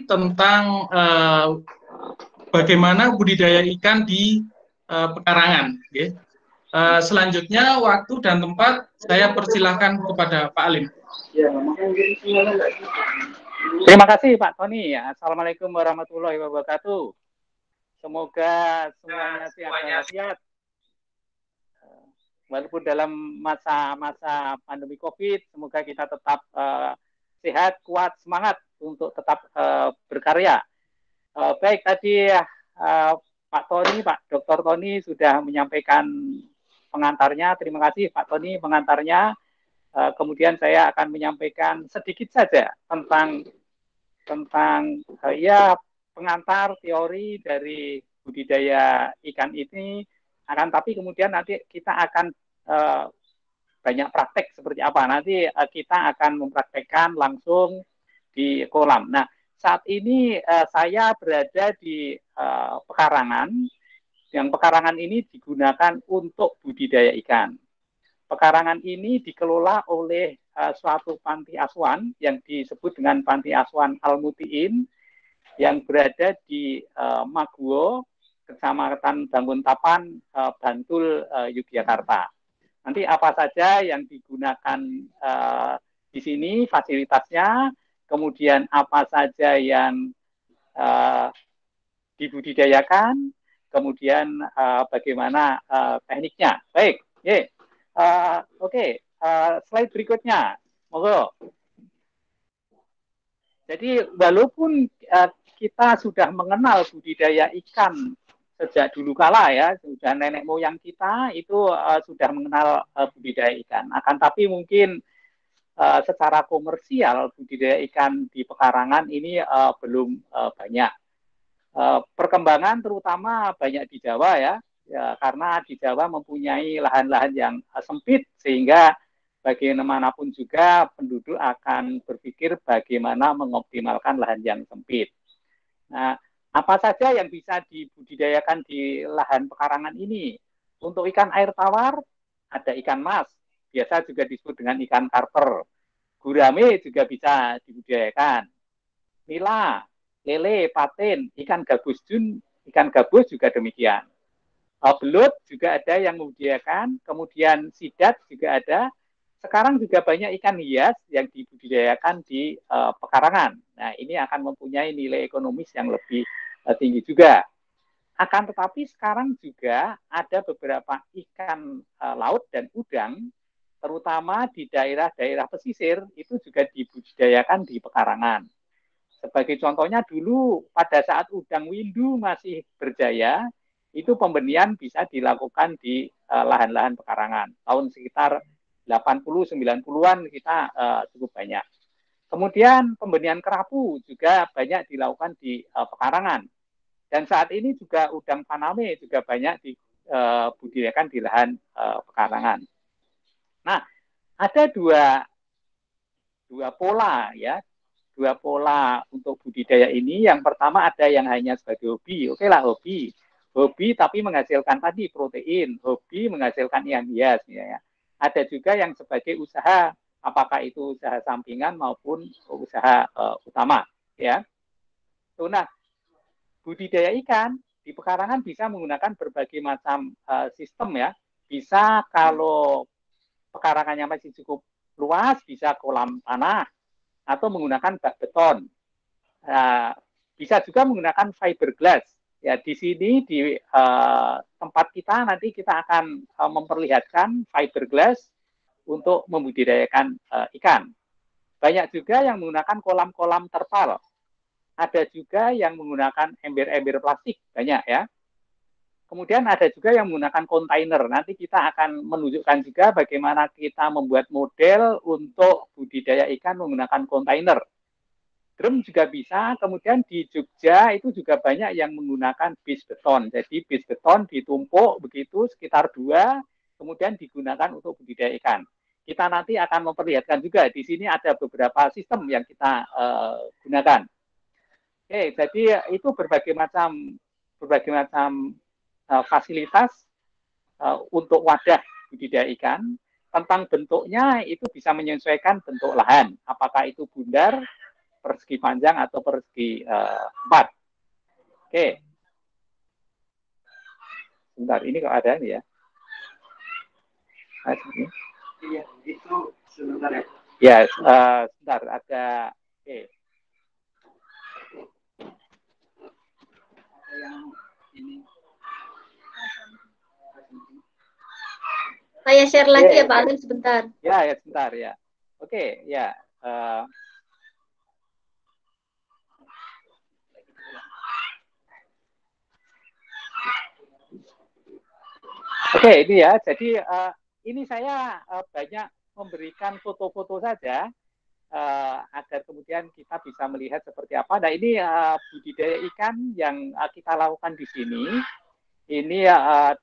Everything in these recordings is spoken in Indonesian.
tentang bagaimana budidaya ikan di pekarangan. Okay. Selanjutnya waktu dan tempat saya persilahkan kepada Pak Alim. Terima kasih Pak Tony. Assalamualaikum warahmatullahi wabarakatuh. Semoga semuanya sehat walafiat. Walaupun dalam masa-masa pandemi COVID, semoga kita tetap sehat, kuat, semangat untuk tetap berkarya. Baik, tadi Pak Tony, Pak Dr. Tony sudah menyampaikan pengantarnya. Terima kasih Pak Tony pengantarnya. Kemudian saya akan menyampaikan sedikit saja tentang ya pengantar teori dari budidaya ikan ini. Akan tapi kemudian nanti kita akan banyak praktek seperti apa. Nanti kita akan mempraktekkan langsung di kolam. Nah, saat ini saya berada di pekarangan. Yang pekarangan ini digunakan untuk budidaya ikan. Pekarangan ini dikelola oleh suatu panti asuhan yang disebut dengan Panti Asuhan Al-Mutiin yang berada di Maguwo, Kecamatan Banguntapan, Bantul, Yogyakarta. Nanti apa saja yang digunakan di sini fasilitasnya, kemudian apa saja yang dibudidayakan, kemudian bagaimana tekniknya. Baik, Oke. Slide berikutnya, monggo. Jadi walaupun kita sudah mengenal budidaya ikan sejak dulu kala ya, sudah nenek moyang kita itu sudah mengenal budidaya ikan. Akan tapi mungkin secara komersial budidaya ikan di pekarangan ini belum banyak. Perkembangan terutama banyak di Jawa ya, karena di Jawa mempunyai lahan-lahan yang sempit sehingga bagaimanapun juga penduduk akan berpikir bagaimana mengoptimalkan lahan yang sempit. Nah, apa saja yang bisa dibudidayakan di lahan pekarangan ini? Untuk ikan air tawar ada ikan mas, biasa juga disebut dengan ikan karper. Gurame juga bisa dibudidayakan. Nila, lele, patin, ikan gabus jun, ikan gabus juga demikian. Belut juga ada yang membudidayakan, kemudian sidat juga ada. Sekarang juga banyak ikan hias yang dibudidayakan di pekarangan. Nah, ini akan mempunyai nilai ekonomis yang lebih tinggi juga. Akan tetapi sekarang juga ada beberapa ikan laut dan udang, terutama di daerah-daerah pesisir, itu juga dibudidayakan di pekarangan. Sebagai contohnya dulu pada saat udang windu masih berjaya, itu pembenihan bisa dilakukan di lahan-lahan pekarangan. Tahun sekitar 80-90-an kita cukup banyak. Kemudian pembenihan kerapu juga banyak dilakukan di pekarangan. Dan saat ini juga udang faname juga banyak dibudidayakan di lahan pekarangan. Nah, ada dua pola ya, dua pola untuk budidaya ini. Yang pertama ada yang hanya sebagai hobi. Oke lah hobi. Hobi tapi menghasilkan tadi protein. Hobi menghasilkan ikan hias. Ya. Ada juga yang sebagai usaha. Apakah itu usaha sampingan maupun usaha utama. Ya. Nah, budidaya ikan di pekarangan bisa menggunakan berbagai macam sistem ya. Bisa kalau pekarangannya masih cukup luas, bisa kolam tanah, atau menggunakan bak beton. Bisa juga menggunakan fiberglass. Ya, di sini di tempat kita nanti kita akan memperlihatkan fiberglass untuk membudidayakan ikan. Banyak juga yang menggunakan kolam-kolam terpal. Ada juga yang menggunakan ember-ember plastik, banyak ya. Kemudian ada juga yang menggunakan kontainer. Nanti kita akan menunjukkan juga bagaimana kita membuat model untuk budidaya ikan menggunakan kontainer. Drum juga bisa. Kemudian di Jogja itu juga banyak yang menggunakan bis beton. Jadi bis beton ditumpuk begitu sekitar 2, kemudian digunakan untuk budidaya ikan. Kita nanti akan memperlihatkan juga. Di sini ada beberapa sistem yang kita gunakan. Oke, jadi itu berbagai macam fasilitas untuk wadah budidaya ikan. Tentang bentuknya itu bisa menyesuaikan bentuk lahan. Apakah itu bundar, persegi panjang atau persegi 4. Oke. Sebentar, ini kok ada ini ya. Iya, itu sebentar ya. Ya, sebentar, ada. Oke. Ada yang ini. Saya share lagi ya Pak Alim sebentar. Ya, sebentar ya. Oke, ya. Oke, ini ya. Jadi ini saya banyak memberikan foto-foto saja agar kemudian kita bisa melihat seperti apa. Nah, ini budidaya ikan yang kita lakukan di sini. Ini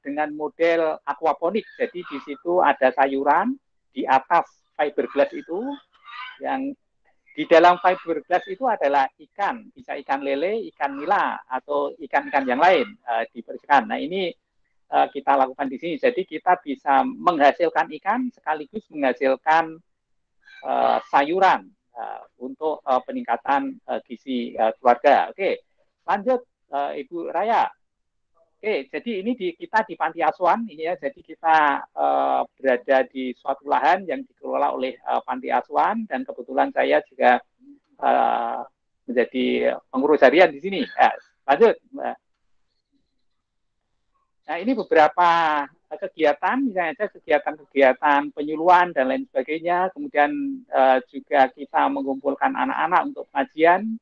dengan model aquaponik. Jadi di situ ada sayuran di atas fiberglass itu, yang di dalam fiberglass itu adalah ikan, bisa ikan lele, ikan nila, atau ikan-ikan yang lain dibersihkan. Nah, ini kita lakukan di sini. Jadi kita bisa menghasilkan ikan sekaligus menghasilkan sayuran untuk peningkatan gizi keluarga. Oke, lanjut Ibu Raya. Oke, jadi ini kita di panti asuhan ini ya. Jadi kita berada di suatu lahan yang dikelola oleh panti asuhan, dan kebetulan saya juga menjadi pengurus harian di sini. Lanjut, Mbak. Nah, ini beberapa kegiatan, misalnya saja kegiatan-kegiatan penyuluhan dan lain sebagainya. Kemudian juga kita mengumpulkan anak-anak untuk pengajian.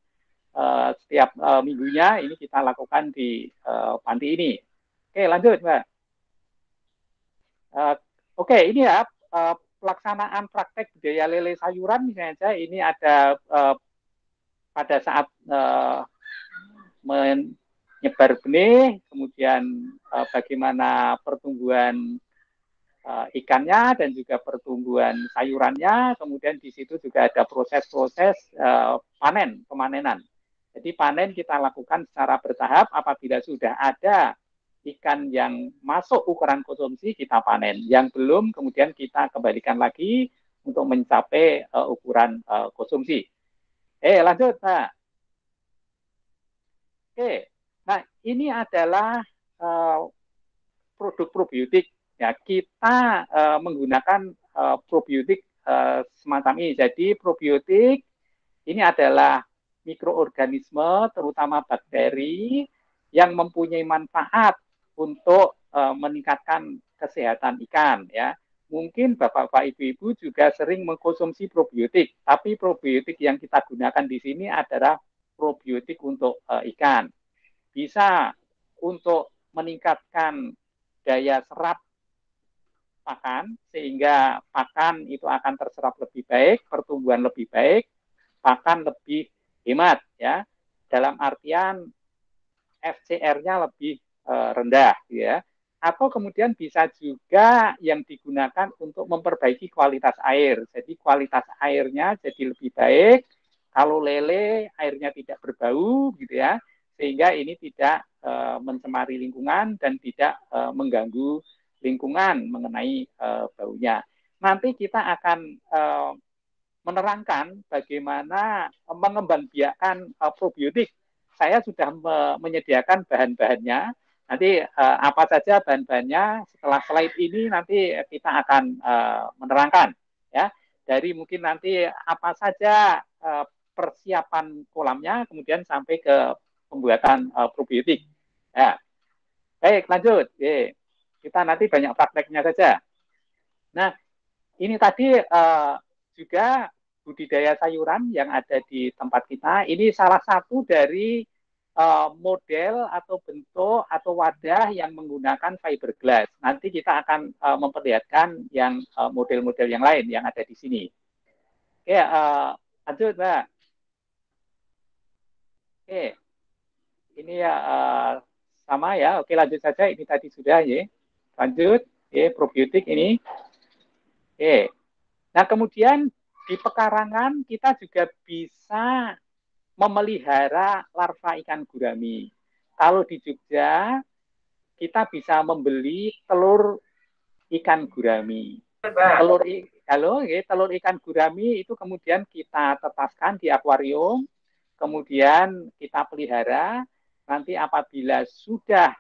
Setiap minggunya ini kita lakukan di panti ini. Oke, lanjut, Mbak. Oke, ini ya pelaksanaan praktek budidaya lele sayuran misalnya saja. Ini ada pada saat menyebar benih, kemudian bagaimana pertumbuhan ikannya dan juga pertumbuhan sayurannya. Kemudian di situ juga ada proses-proses pemanenan. Jadi panen kita lakukan secara bertahap. Apabila sudah ada ikan yang masuk ukuran konsumsi, kita panen. Yang belum, kemudian kita kembalikan lagi untuk mencapai ukuran konsumsi. Lanjut, Pak. Oke, nah ini adalah produk probiotik. Ya, kita menggunakan probiotik semacam ini. Jadi probiotik ini adalah mikroorganisme, terutama bakteri, yang mempunyai manfaat untuk meningkatkan kesehatan ikan. Ya, mungkin bapak-bapak, ibu-ibu juga sering mengkonsumsi probiotik, tapi probiotik yang kita gunakan di sini adalah probiotik untuk ikan. Bisa untuk meningkatkan daya serap pakan, sehingga pakan itu akan terserap lebih baik, pertumbuhan lebih baik, pakan lebih hemat, ya, dalam artian FCR-nya lebih rendah, ya. Atau kemudian bisa juga yang digunakan untuk memperbaiki kualitas air. Jadi kualitas airnya jadi lebih baik. Kalau lele airnya tidak berbau, gitu ya, sehingga ini tidak mencemari lingkungan dan tidak mengganggu lingkungan mengenai baunya. Nanti kita akan menerangkan bagaimana mengembangbiakkan probiotik. Saya sudah menyediakan bahan-bahannya. Nanti apa saja bahan-bahannya setelah slide ini nanti kita akan menerangkan, ya. Dari mungkin nanti apa saja persiapan kolamnya, kemudian sampai ke pembuatan probiotik. Ya. Baik, lanjut. Kita nanti banyak prakteknya saja. Nah, ini tadi juga budidaya sayuran yang ada di tempat kita. Ini salah satu dari model atau bentuk atau wadah yang menggunakan fiberglass. Nanti kita akan memperlihatkan yang model-model yang lain yang ada di sini. Oke, lanjut, Mbak. Oke, ini ya sama ya. Oke, lanjut saja. Ini tadi sudah ya. Lanjut, probiotik ini. Oke. Nah, kemudian di pekarangan kita juga bisa memelihara larva ikan gurami. Kalau di Jogja, kita bisa membeli telur ikan gurami. telur ikan gurami itu kemudian kita tetaskan di akuarium, kemudian kita pelihara. Nanti apabila sudah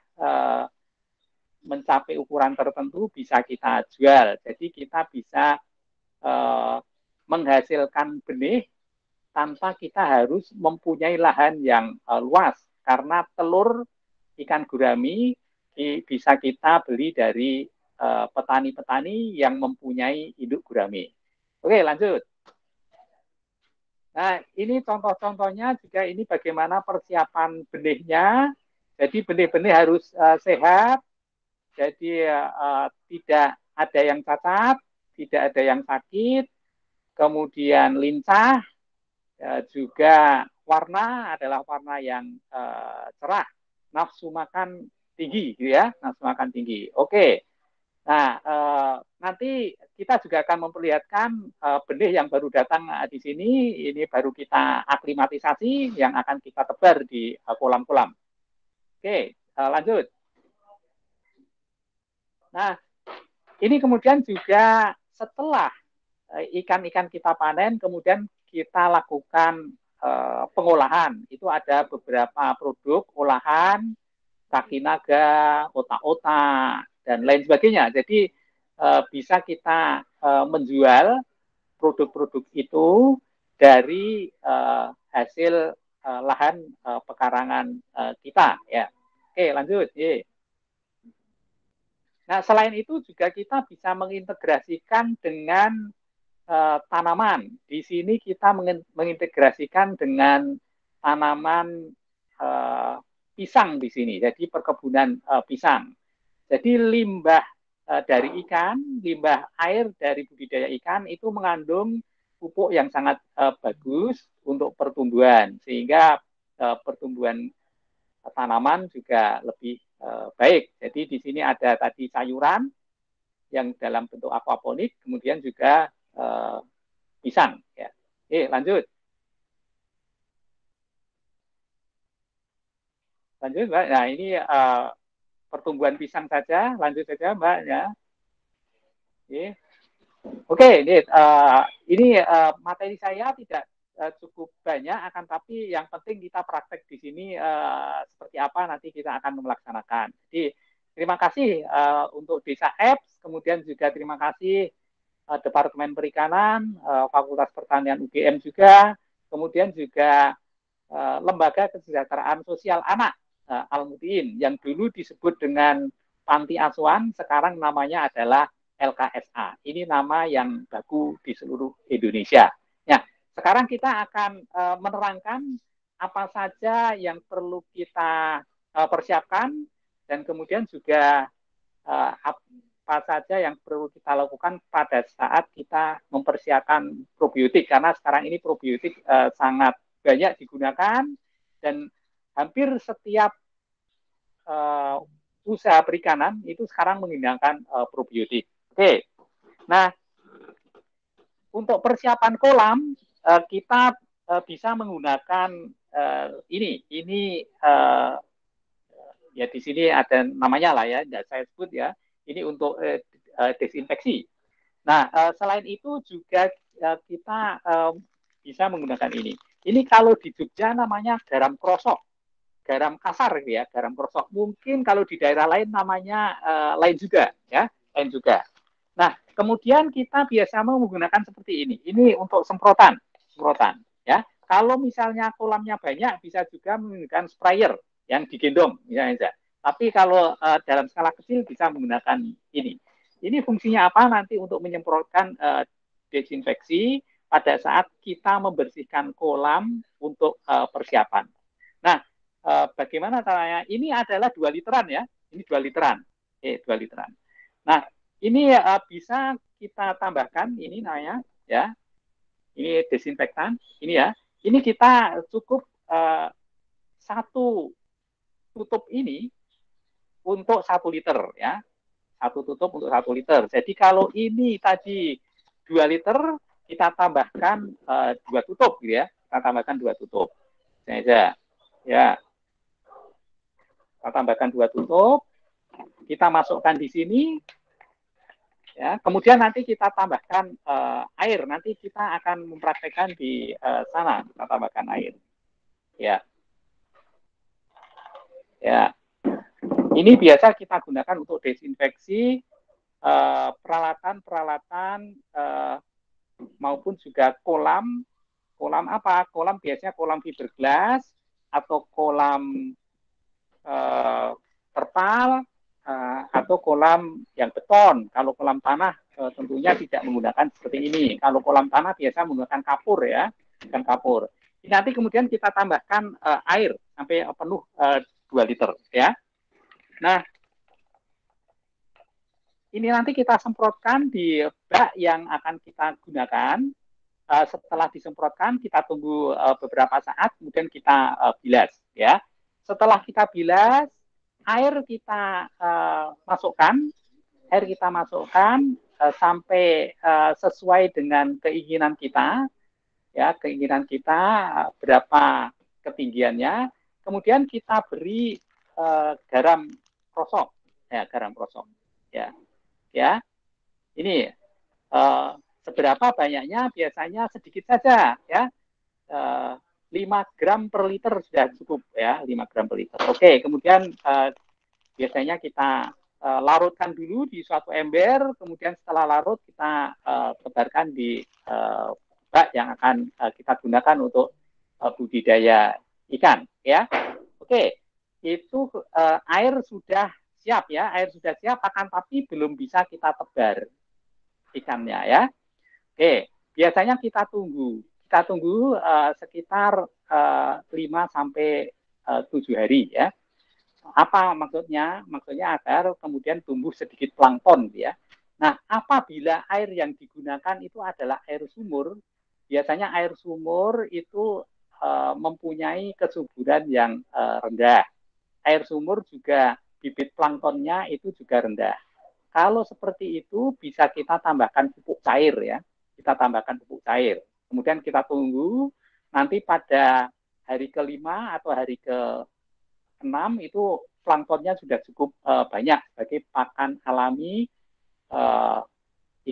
mencapai ukuran tertentu bisa kita jual. Jadi kita bisa menghasilkan benih tanpa kita harus mempunyai lahan yang luas, karena telur ikan gurami bisa kita beli dari petani-petani yang mempunyai induk gurami. Oke, lanjut. Nah, ini contoh-contohnya juga ini bagaimana persiapan benihnya. Jadi benih-benih harus sehat, jadi tidak ada yang cacat, tidak ada yang sakit, kemudian lincah, juga warna adalah warna yang cerah, nafsu makan tinggi, gitu ya, nafsu makan tinggi. Oke. Nah, nanti kita juga akan memperlihatkan benih yang baru datang di sini. Ini baru kita aklimatisasi yang akan kita tebar di kolam-kolam. Oke, lanjut. Nah, ini kemudian juga setelah ikan-ikan kita panen, kemudian kita lakukan pengolahan. Itu ada beberapa produk olahan, kaki naga, otak-otak, dan lain sebagainya. Jadi bisa kita menjual produk-produk itu dari hasil lahan pekarangan kita. Ya. Oke, lanjut. Nah, selain itu juga kita bisa mengintegrasikan dengan tanaman. Di sini kita mengintegrasikan dengan tanaman pisang di sini. Jadi perkebunan pisang. Jadi limbah dari ikan, limbah air dari budidaya ikan itu mengandung pupuk yang sangat bagus untuk pertumbuhan, sehingga pertumbuhan tanaman juga lebih baik. Jadi di sini ada tadi sayuran yang dalam bentuk aquaponik, kemudian juga pisang. Ya. Lanjut. Lanjut, Mbak. Nah, ini pertumbuhan pisang saja. Lanjut saja, Mbak. Ya. Oke, ini materi saya tidak cukup banyak, akan tapi yang penting kita praktek di sini seperti apa nanti kita akan melaksanakan. Jadi terima kasih untuk Desa Apps, kemudian juga terima kasih Departemen Perikanan, Fakultas Pertanian UGM juga, kemudian juga Lembaga Kesejahteraan Sosial Anak Al-Mutiin yang dulu disebut dengan Panti Asuhan, sekarang namanya adalah LKSA. Ini nama yang baku di seluruh Indonesia. Nah, sekarang kita akan menerangkan apa saja yang perlu kita persiapkan dan kemudian juga apa saja yang perlu kita lakukan pada saat kita mempersiapkan probiotik, karena sekarang ini probiotik sangat banyak digunakan dan hampir setiap usaha perikanan itu sekarang menggunakan probiotik. Oke, nah untuk persiapan kolam kita bisa menggunakan ini ya di sini ada namanya lah ya, tidak saya sebut ya. Ini untuk desinfeksi. Nah selain itu juga kita bisa menggunakan ini. Ini kalau di Jogja namanya garam krosok, garam kasar ya, garam krosok. Mungkin kalau di daerah lain namanya lain juga ya, lain juga. Nah, kemudian kita biasa menggunakan seperti ini. Ini untuk semprotan, ya. Kalau misalnya kolamnya banyak, bisa juga menggunakan sprayer yang digendong, misalnya. Tapi kalau dalam skala kecil bisa menggunakan ini. Ini fungsinya apa? Nanti untuk menyemprotkan desinfeksi pada saat kita membersihkan kolam untuk persiapan. Nah, bagaimana caranya? Ini adalah 2 literan ya. Ini 2 literan. 2 literan. Nah, ini bisa kita tambahkan ini namanya ya. Ini desinfektan, ini ya. Ini kita cukup satu tutup ini untuk 1 liter ya. 1 tutup untuk 1 liter. Jadi kalau ini tadi 2 liter, kita tambahkan 2 tutup gitu ya. Kita tambahkan 2 tutup. Saja. Ya. Kita tambahkan 2 tutup. Kita masukkan di sini. Ya, kemudian nanti kita tambahkan air. Nanti kita akan mempraktekkan di sana. Kita tambahkan air. Ya, ya. Ini biasa kita gunakan untuk desinfeksi peralatan-peralatan maupun juga kolam. Kolam apa? Kolam biasanya kolam fiberglass atau kolam terpal atau kolam yang beton. Kalau kolam tanah tentunya tidak menggunakan seperti ini. Kalau kolam tanah biasa menggunakan kapur ya, bukan kapur. Nanti kemudian kita tambahkan air sampai penuh 2 liter ya. Nah, ini nanti kita semprotkan di bak yang akan kita gunakan. Setelah disemprotkan, kita tunggu beberapa saat, kemudian kita bilas ya. Setelah kita bilas, air kita masukkan sampai sesuai dengan keinginan kita, ya keinginan kita berapa ketinggiannya. Kemudian kita beri garam krosok, ya. Ini seberapa banyaknya? Biasanya sedikit saja, ya. 5 gram per liter sudah cukup ya, 5 gram per liter. Oke, kemudian biasanya kita larutkan dulu di suatu ember, kemudian setelah larut kita tebarkan di bak yang akan kita gunakan untuk budidaya ikan ya. Oke, itu air sudah siap ya, air sudah siap, akan tapi belum bisa kita tebar ikannya ya. Oke, biasanya kita tunggu sekitar 5 sampai 7 hari ya. Apa maksudnya? Maksudnya agar kemudian tumbuh sedikit plankton ya. Nah, apabila air yang digunakan itu adalah air sumur, biasanya air sumur itu mempunyai kesuburan yang rendah. Air sumur juga bibit planktonnya itu juga rendah. Kalau seperti itu bisa kita tambahkan pupuk cair ya. Kita tambahkan pupuk cair. Kemudian kita tunggu nanti pada hari ke-5 atau hari ke-6 itu planktonnya sudah cukup banyak sebagai pakan alami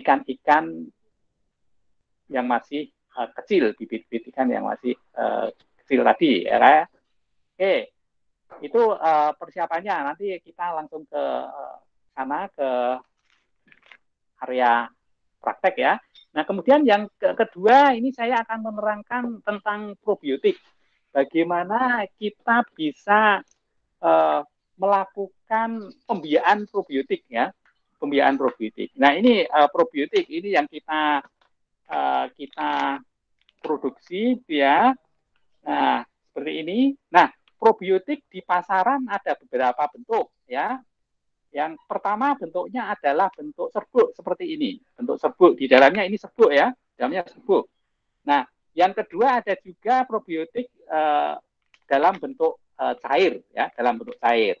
ikan-ikan yang masih kecil, bibit-bibit ikan yang masih kecil tadi ya. Oke, itu persiapannya. Nanti kita langsung ke sana ke area praktek ya. Nah, kemudian yang kedua ini saya akan menerangkan tentang probiotik. Bagaimana kita bisa melakukan pembiayaan probiotik ya, pembiayaan probiotik. Nah, ini probiotik ini yang kita produksi ya. Nah, seperti ini. Nah, probiotik di pasaran ada beberapa bentuk ya. Yang pertama bentuknya adalah bentuk serbuk seperti ini. Bentuk serbuk, di dalamnya ini serbuk ya, dalamnya serbuk. Nah, yang kedua ada juga probiotik dalam bentuk cair ya, dalam bentuk cair.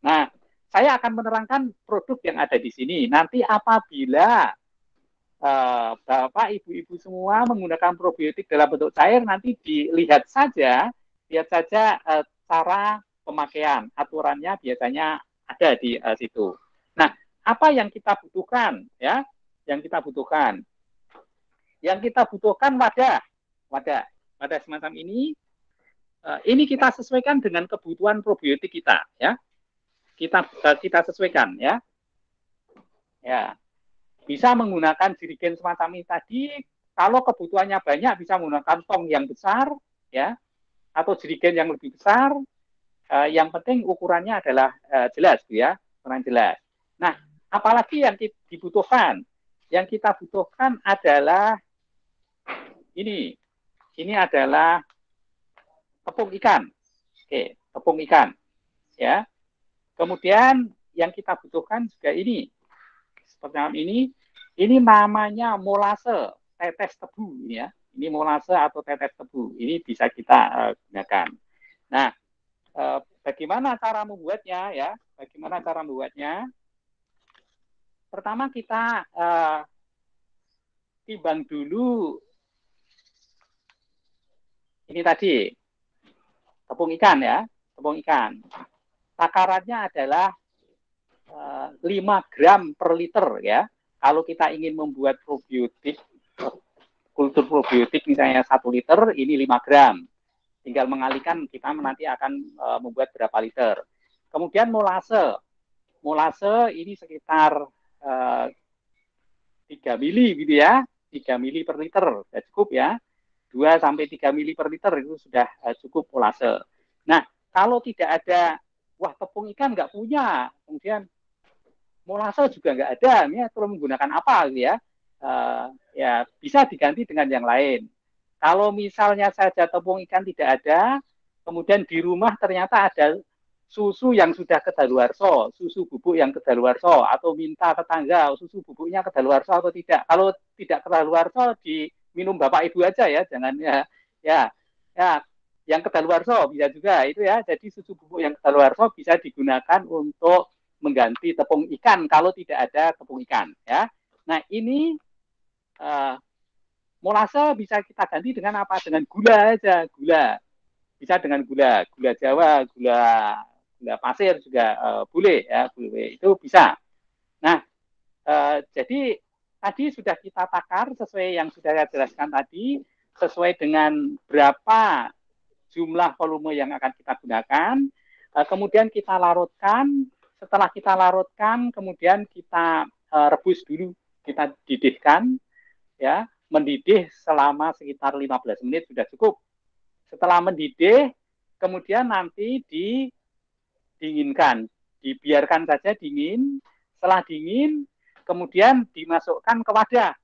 Nah, saya akan menerangkan produk yang ada di sini. Nanti apabila Bapak, Ibu-ibu semua menggunakan probiotik dalam bentuk cair, nanti lihat saja cara pemakaian. Aturannya biasanya ada di situ. Nah, apa yang kita butuhkan ya? Yang kita butuhkan wadah semacam ini. Ini kita sesuaikan dengan kebutuhan probiotik kita ya. Kita sesuaikan ya. Ya. Bisa menggunakan jerigen semacam ini tadi. Kalau kebutuhannya banyak bisa menggunakan tong yang besar ya, atau jerigen yang lebih besar. Yang penting ukurannya adalah jelas ya, ukuran jelas. Nah, apalagi yang dibutuhkan? Yang kita butuhkan adalah ini adalah tepung ikan. Oke, tepung ikan ya. Kemudian yang kita butuhkan juga ini seperti ini namanya molase tetes tebu ini ya. Ini molase atau tetes tebu. Ini bisa kita gunakan. Nah, bagaimana cara membuatnya ya? Bagaimana cara membuatnya? Pertama kita timbang dulu ini tadi tepung ikan ya, tepung ikan. Takarannya adalah 5 gram per liter ya. kalau kita ingin membuat probiotik, kultur probiotik misalnya 1 liter, ini 5 gram. Tinggal mengalihkan, kita nanti akan membuat berapa liter. Kemudian molase. Molase ini sekitar 3 mili gitu ya, 3 mili per liter, sudah cukup ya. 2 sampai 3 mili per liter itu sudah cukup molase. Nah, kalau tidak ada, wah tepung ikan nggak punya, kemudian molase juga nggak ada, ini perlu menggunakan apa gitu ya? Ya bisa diganti dengan yang lain. Kalau misalnya saja tepung ikan tidak ada, kemudian di rumah ternyata ada susu yang sudah kedaluarsa, susu bubuk yang kedaluarsa, atau minta tetangga susu bubuknya kedaluarsa atau tidak. Kalau tidak kedaluarsa, diminum bapak ibu aja ya, jangan ya yang kedaluarsa bisa juga itu ya. Jadi susu bubuk yang kedaluarsa bisa digunakan untuk mengganti tepung ikan kalau tidak ada tepung ikan ya. Nah ini molase bisa kita ganti dengan apa? Dengan gula aja, gula. Bisa dengan gula Jawa, gula pasir juga boleh ya, boleh, itu bisa. Nah, jadi tadi sudah kita takar sesuai yang sudah saya jelaskan tadi, sesuai dengan berapa jumlah volume yang akan kita gunakan. Kemudian kita larutkan. Setelah kita larutkan, kemudian kita rebus dulu, kita didihkan, ya, mendidih selama sekitar 15 menit sudah cukup. Setelah mendidih, kemudian nanti didinginkan, dibiarkan saja dingin. Setelah dingin, kemudian dimasukkan ke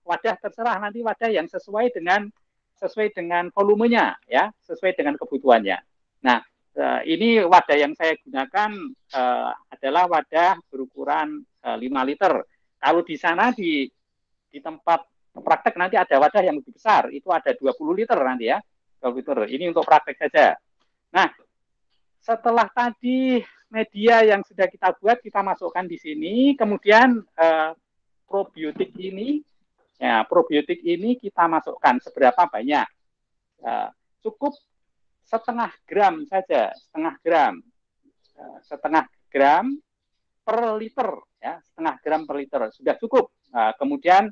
wadah terserah nanti wadah yang sesuai dengan volumenya, ya, sesuai dengan kebutuhannya. Nah, ini wadah yang saya gunakan adalah wadah berukuran 5 liter. Kalau di sana di tempat praktek nanti ada wadah yang lebih besar, itu ada 20 liter nanti ya. 20 liter. Ini untuk praktek saja. Nah, setelah tadi media yang sudah kita buat kita masukkan di sini, kemudian probiotik ini kita masukkan seberapa banyak? Cukup setengah gram saja, setengah gram per liter ya, setengah gram per liter sudah cukup. Kemudian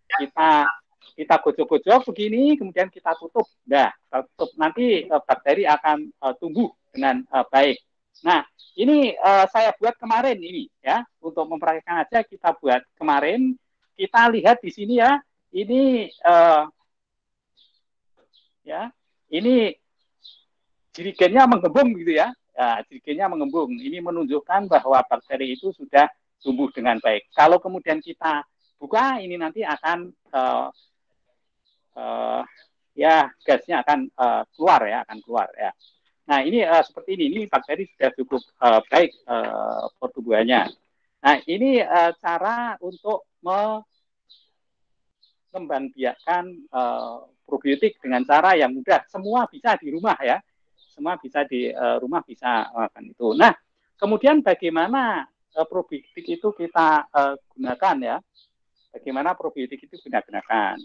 kita gojok-gojok begini, kemudian kita tutup. Nah, tutup, nanti bakteri akan tumbuh dengan baik. Nah, ini saya buat kemarin ini ya, untuk mempraktikkan aja kita buat kemarin. Kita lihat di sini ya, ini ini jirigennya mengembung gitu ya. Jirigennya mengembung. Ini menunjukkan bahwa bakteri itu sudah tumbuh dengan baik. Kalau kemudian kita buka, ini nanti akan gasnya akan keluar ya. Nah ini seperti ini bakteri sudah cukup baik pertumbuhannya. Nah ini cara untuk mengembangbiakkan probiotik dengan cara yang mudah. Semua bisa di rumah ya. Semua bisa di rumah bisa melakukan itu. Nah kemudian bagaimana probiotik itu kita gunakan ya? Bagaimana probiotik itu kita gunakan?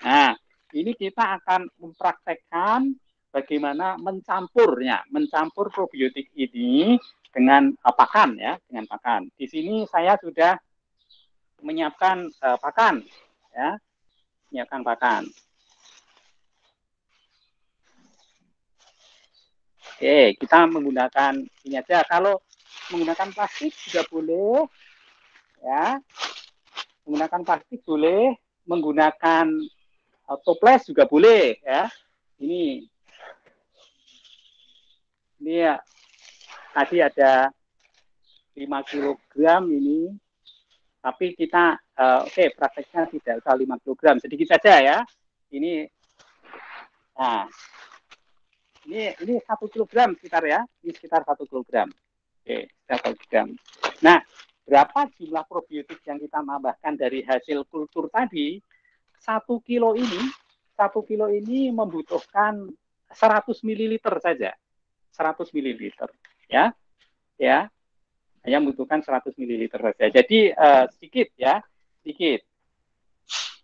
Nah ini kita akan mempraktekkan bagaimana mencampur probiotik ini dengan pakan ya, dengan pakan. Di sini saya sudah menyiapkan pakan ya, menyiapkan pakan. Oke, kita menggunakan ini aja. Kalau menggunakan plastik juga boleh ya. Menggunakan plastik boleh, menggunakan toples juga boleh ya. Ini ya, tadi ada 5 kg ini, tapi kita prakteknya tidak usah 5 kg, sedikit saja ya. Ini ini 1 kg sekitar ya, ini sekitar 1 kg. Oke, 1 kg. Nah, berapa jumlah probiotik yang kita tambahkan dari hasil kultur tadi? 1 kilo ini membutuhkan 100 ml saja. 100 ml ya. Hanya membutuhkan 100 ml saja. Jadi sedikit ya, sedikit.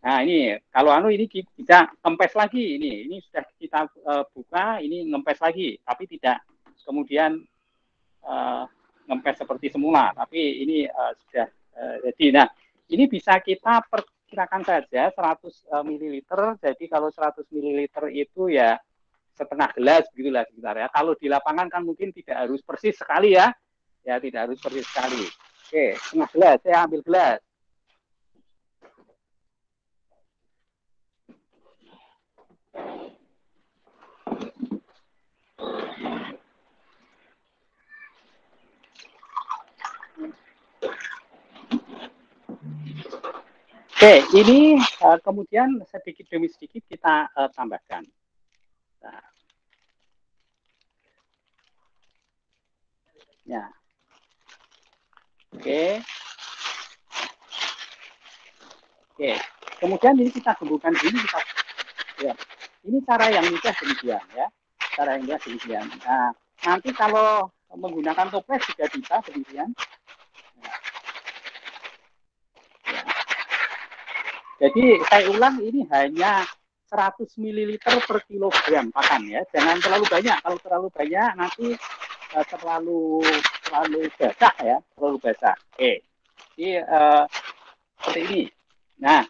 Nah, ini kalau ini kita ngempes lagi, ini sudah kita buka, ini ngempes lagi, tapi tidak kemudian ngempes seperti semula, tapi ini sudah jadi. Nah, ini bisa kita perkirakan saja 100 ml. Jadi kalau 100 ml itu ya setengah gelas begitulah sekitar ya. Kalau di lapangan kan mungkin tidak harus persis sekali ya. Ya tidak harus persis sekali. Oke, setengah gelas. Saya ambil gelas. Oke, ini kemudian sedikit demi sedikit kita tambahkan. Nah. Ya. Oke. Oke. Kemudian ini kita gembungkan gini kita. Ya. Ini cara yang mudah demikian ya. Cara yang mudah demikian. Nah, nanti kalau menggunakan toples juga bisa demikian. Jadi saya ulang ini hanya 100 ml per kilogram pakan ya. Jangan terlalu banyak. Kalau terlalu banyak nanti terlalu basah ya, terlalu basah. Oke. Jadi seperti ini. Nah.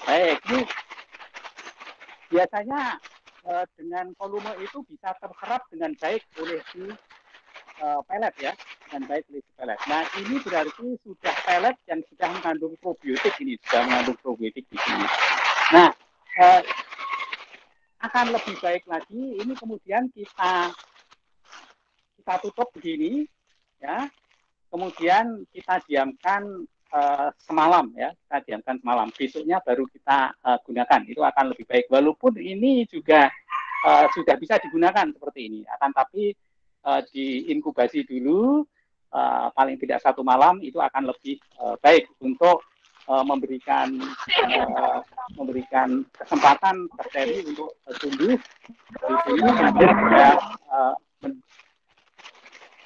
Baik, ini biasanya dengan volume itu bisa terserap dengan baik oleh si pelet ya, dengan baik oleh si pelet. Nah, ini berarti sudah pelet yang sudah mengandung probiotik ini, sudah mengandung probiotik di sini. Nah, akan lebih baik lagi, ini kemudian kita tutup begini, ya. Kemudian kita diamkan semalam ya, kita diamkan semalam. Besoknya baru kita gunakan. Itu akan lebih baik. Walaupun ini juga sudah bisa digunakan seperti ini. Akan tapi diinkubasi dulu paling tidak 1 malam itu akan lebih baik untuk memberikan kesempatan bakteri untuk tumbuh di sini agar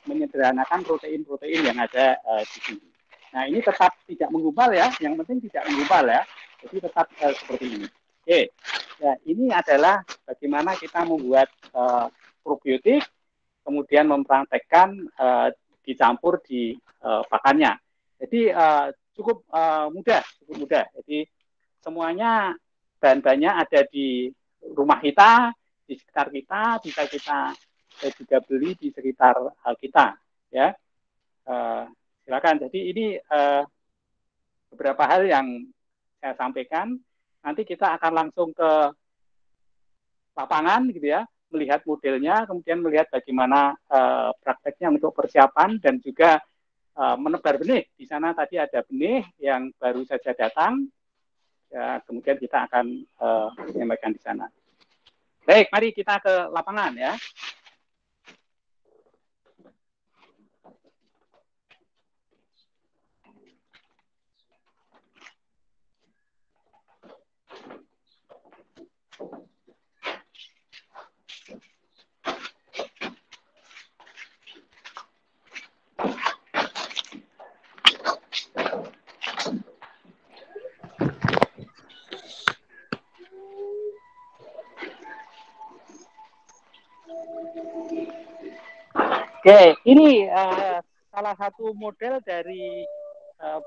menyederhanakan protein-protein yang ada di sini. Nah, ini tetap tidak menggumpal ya, yang penting tidak menggumpal ya. Jadi tetap seperti ini. Oke, ya, ini adalah bagaimana kita membuat probiotik, kemudian mempraktekkan dicampur di pakannya. Jadi cukup mudah. Jadi semuanya bahan-bahannya ada di rumah kita, di sekitar kita, bisa kita juga beli di sekitar kita, ya. Silakan. Jadi ini beberapa hal yang saya sampaikan. Nanti kita akan langsung ke lapangan, gitu ya, melihat modelnya, kemudian melihat bagaimana prakteknya untuk persiapan dan juga menebar benih. Di sana tadi ada benih yang baru saja datang. Ya, kemudian kita akan menyampaikan di sana. Baik, mari kita ke lapangan ya. Oke, ini salah satu model dari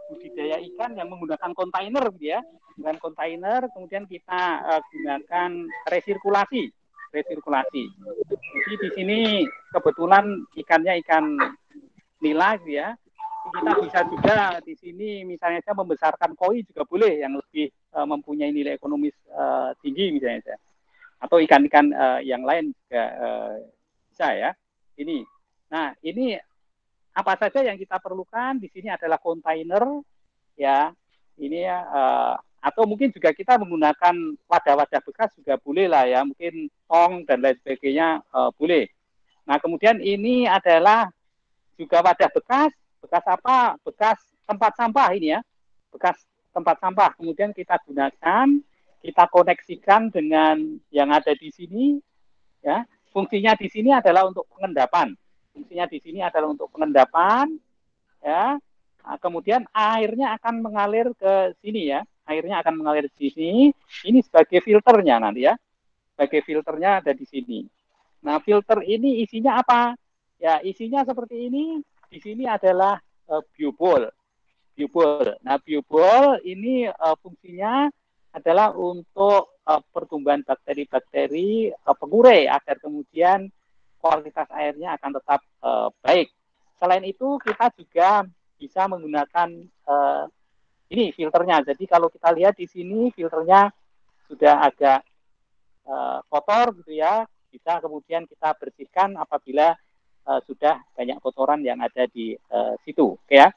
budidaya ikan yang menggunakan kontainer, gitu ya. Dengan kontainer, kemudian kita gunakan resirkulasi. Jadi di sini kebetulan ikannya ikan nila, gitu ya. Kita bisa juga di sini misalnya saja membesarkan koi juga boleh, yang lebih mempunyai nilai ekonomis tinggi misalnya. Atau ikan-ikan yang lain juga bisa ya. Ini. Nah, ini apa saja yang kita perlukan di sini adalah kontainer, ya. Ini ya, atau mungkin juga kita menggunakan wadah-wadah bekas juga boleh lah ya, mungkin tong dan lain sebagainya boleh. Nah, kemudian ini adalah juga wadah bekas apa? Bekas tempat sampah ini ya, bekas tempat sampah. Kemudian kita gunakan, kita koneksikan dengan yang ada di sini, ya. Fungsinya di sini adalah untuk pengendapan. Fungsinya di sini adalah untuk pengendapan, ya. Nah, kemudian airnya akan mengalir ke sini, ya. Airnya akan mengalir di sini. Ini sebagai filternya nanti, ya. Sebagai filternya ada di sini. Nah, filter ini isinya apa? Ya, isinya seperti ini. Di sini adalah biobol. Biobol. Nah, biobol ini fungsinya adalah untuk pertumbuhan bakteri-bakteri pengurai agar kemudian kualitas airnya akan tetap baik. Selain itu, kita juga bisa menggunakan ini filternya. Jadi kalau kita lihat di sini filternya sudah agak kotor gitu ya, bisa kemudian kita bersihkan apabila sudah banyak kotoran yang ada di situ, ya.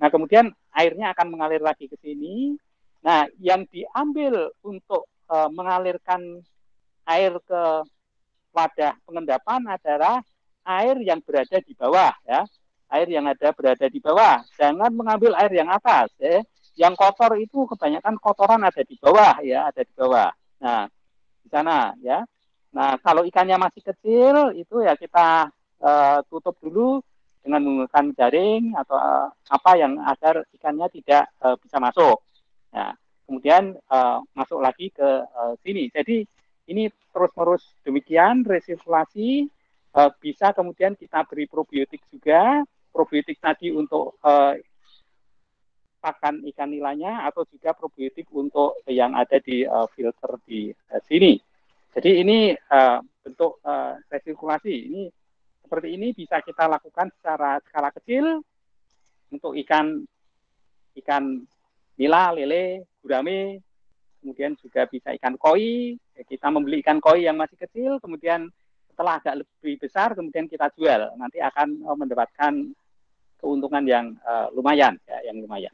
Nah, kemudian airnya akan mengalir lagi ke sini. Nah, yang diambil untuk mengalirkan air ke wadah pengendapan adalah air yang berada di bawah, ya. Air yang berada di bawah. Jangan mengambil air yang atas, ya. Yang kotor itu kebanyakan kotoran ada di bawah, ya, ada di bawah. Nah, di sana, ya. Nah, kalau ikannya masih kecil itu ya kita tutup dulu dengan menggunakan jaring atau apa yang agar ikannya tidak bisa masuk. Nah, kemudian masuk lagi ke sini. Jadi ini terus-menerus demikian resirkulasi, bisa kemudian kita beri probiotik juga. Probiotik tadi untuk pakan ikan nilainya atau juga probiotik untuk yang ada di filter di sini. Jadi ini bentuk resirkulasi. Ini seperti ini bisa kita lakukan secara skala kecil untuk ikan nila, lele, gurame, kemudian juga bisa ikan koi. Kita membeli ikan koi yang masih kecil, kemudian setelah agak lebih besar, kemudian kita jual. Nanti akan mendapatkan keuntungan yang lumayan, ya, yang lumayan.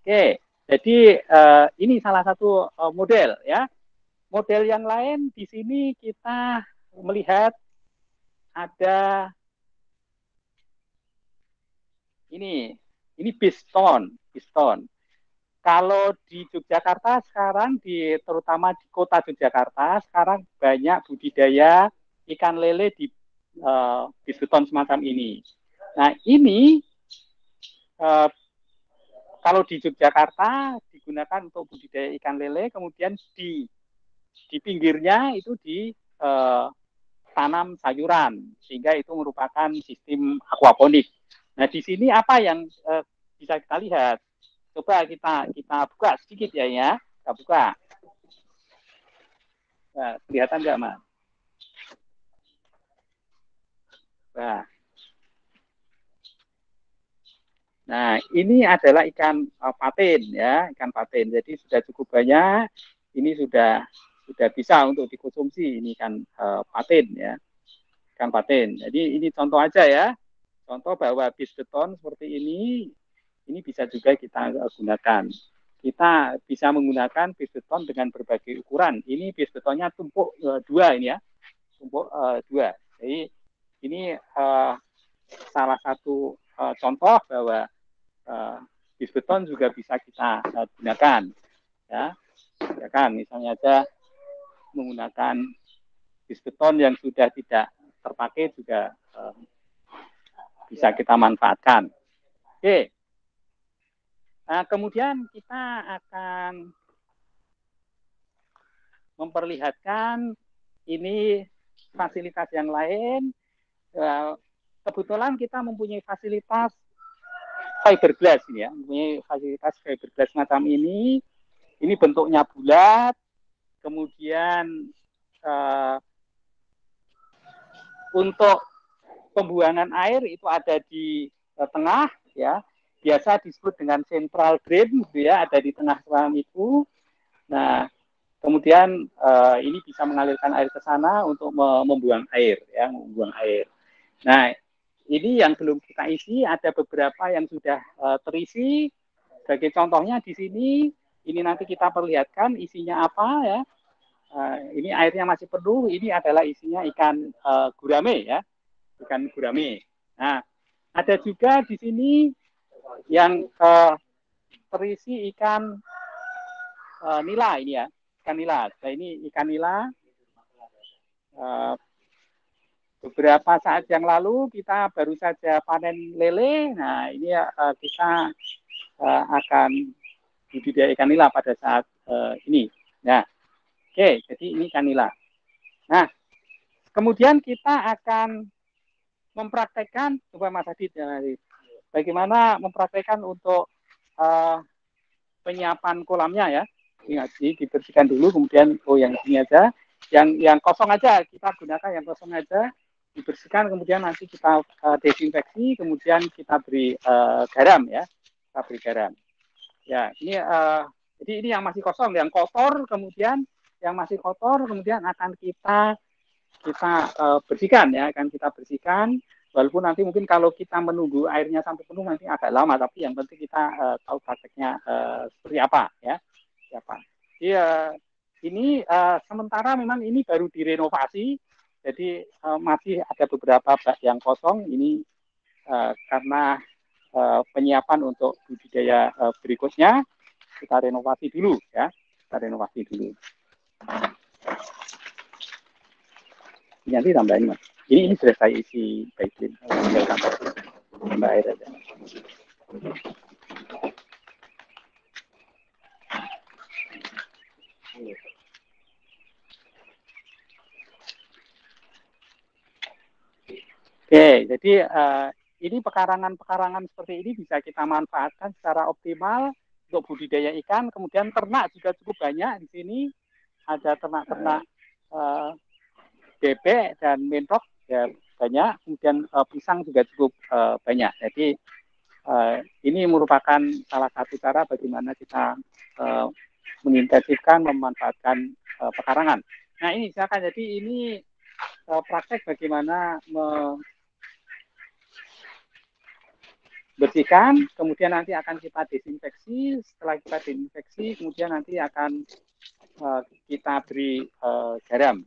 Oke, jadi ini salah satu model, ya. Model yang lain di sini kita melihat ada ini piston. Kalau di Yogyakarta sekarang terutama di kota Yogyakarta sekarang banyak budidaya ikan lele di piston semacam ini. Nah, ini kalau di Yogyakarta digunakan untuk budidaya ikan lele, kemudian di pinggirnya itu tanam sayuran, sehingga itu merupakan sistem aquaponik. Nah, di sini apa yang bisa kita lihat? Coba kita buka sedikit, ya. Kita buka. Nah, kelihatan nggak, Mas? Nah, ini adalah ikan patin, ya, ikan patin. Jadi sudah cukup banyak. Ini sudah bisa untuk dikonsumsi. Ini ikan patin, ya, ikan patin. Jadi ini contoh aja, ya. Contoh bahwa bis beton seperti ini bisa juga kita gunakan. Kita bisa menggunakan bis beton dengan berbagai ukuran. Ini bis betonnya tumpuk 2 ini, ya, tumpuk 2. Jadi ini salah satu contoh bahwa bis beton juga bisa kita gunakan, ya. Misalnya aja menggunakan bis beton yang sudah tidak terpakai juga bisa kita manfaatkan. Oke. Nah, kemudian kita akan memperlihatkan ini fasilitas yang lain. Kebetulan kita mempunyai fasilitas fiberglass ini, ya, mempunyai fasilitas fiberglass macam ini. Ini bentuknya bulat, kemudian untuk pembuangan air itu ada di tengah, ya, biasa disebut dengan central drain, gitu ya, ada di tengah ruangan itu. Nah, kemudian ini bisa mengalirkan air ke sana untuk membuang air, ya, membuang air. Nah, ini yang belum kita isi, ada beberapa yang sudah terisi. Sebagai contohnya di sini, ini nanti kita perlihatkan isinya apa, ya. Ini airnya masih penuh. Ini adalah isinya ikan gurame, ya, ikan gurame. Nah, ada juga di sini yang terisi ikan nila ini ya, ikan nila. Nah, ini ikan nila. Beberapa saat yang lalu kita baru saja panen lele. Nah, ini kita akan budidaya ikan nila pada saat ini. Nah, oke, jadi ini ikan nila. Nah, kemudian kita akan mempraktekkan, coba Mas Adit, bagaimana mempraktekkan untuk penyiapan kolamnya ya. Ingat, dibersihkan dulu, kemudian yang ini aja, yang kosong aja kita gunakan, yang kosong aja dibersihkan, kemudian nanti kita desinfeksi, kemudian kita beri garam ya, kita beri garam. Ya, ini jadi ini yang masih kosong, yang kotor, kemudian yang masih kotor, kemudian akan kita bersihkan ya, akan kita bersihkan. Walaupun nanti mungkin kalau kita menunggu airnya sampai penuh nanti agak lama, tapi yang penting kita tahu prakteknya seperti apa ya. Siapa? Iya, ini sementara memang ini baru direnovasi, jadi masih ada beberapa bak yang kosong. Ini karena penyiapan untuk budidaya berikutnya kita renovasi dulu ya, kita renovasi dulu. Nanti tambahin Mas. Ini sudah saya isi baiknya, tinggal tambah air aja. Oke, jadi ini pekarangan-pekarangan seperti ini bisa kita manfaatkan secara optimal untuk budidaya ikan. Kemudian ternak juga cukup banyak di sini. Ada ternak-ternak bebek dan mentok ya banyak. Kemudian pisang juga cukup banyak. Jadi ini merupakan salah satu cara bagaimana kita mengintensifkan, memanfaatkan pekarangan. Nah ini silakan. Jadi ini praktek bagaimana bersihkan, kemudian nanti akan kita desinfeksi. Setelah kita desinfeksi, kemudian nanti akan kita beri garam.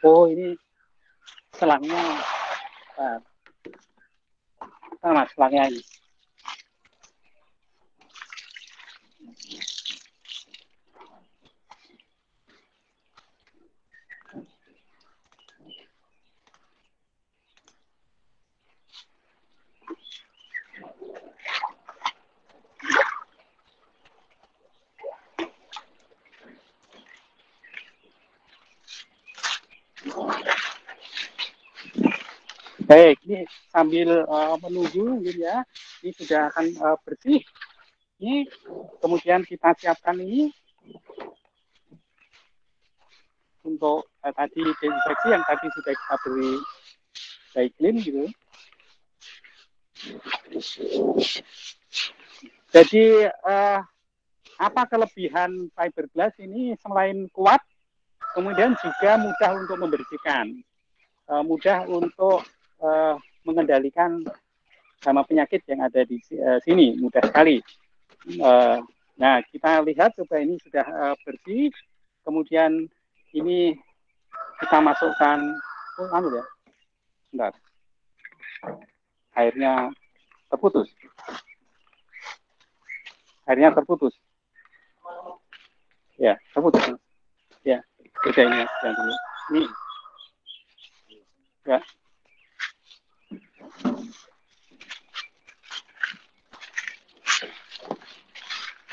Oh ini selangnya, sama selangnya ini. Baik, ini sambil menunggu mungkin ya, ini sudah akan bersih. Ini kemudian kita siapkan ini untuk tadi desinfeksi yang tadi sudah kita beri Daiklin gitu. Jadi apa kelebihan fiberglass ini selain kuat, kemudian juga mudah untuk membersihkan, mudah untuk mengendalikan hama penyakit yang ada di sini, mudah sekali. Nah, kita lihat coba ini sudah bersih, kemudian ini kita masukkan, ya, bentar, airnya terputus. Airnya terputus. Ya, terputus. Ya, udah ini yang dulu. Ini. Ya.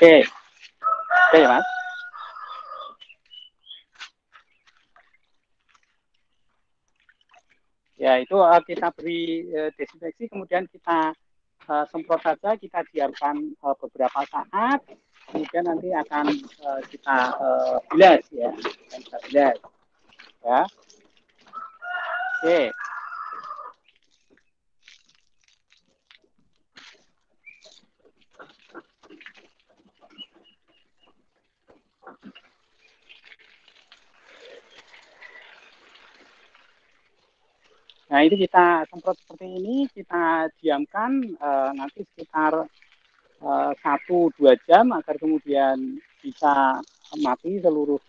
Oke. Oke, Mas. Ya, itu kita beri desinfeksi, kemudian kita semprot saja, kita diamkan beberapa saat, kemudian nanti akan kita bilas ya, kita bilas ya. Oke. Nah, ini kita semprot seperti ini, kita diamkan nanti sekitar 1-2 jam agar kemudian bisa mati seluruh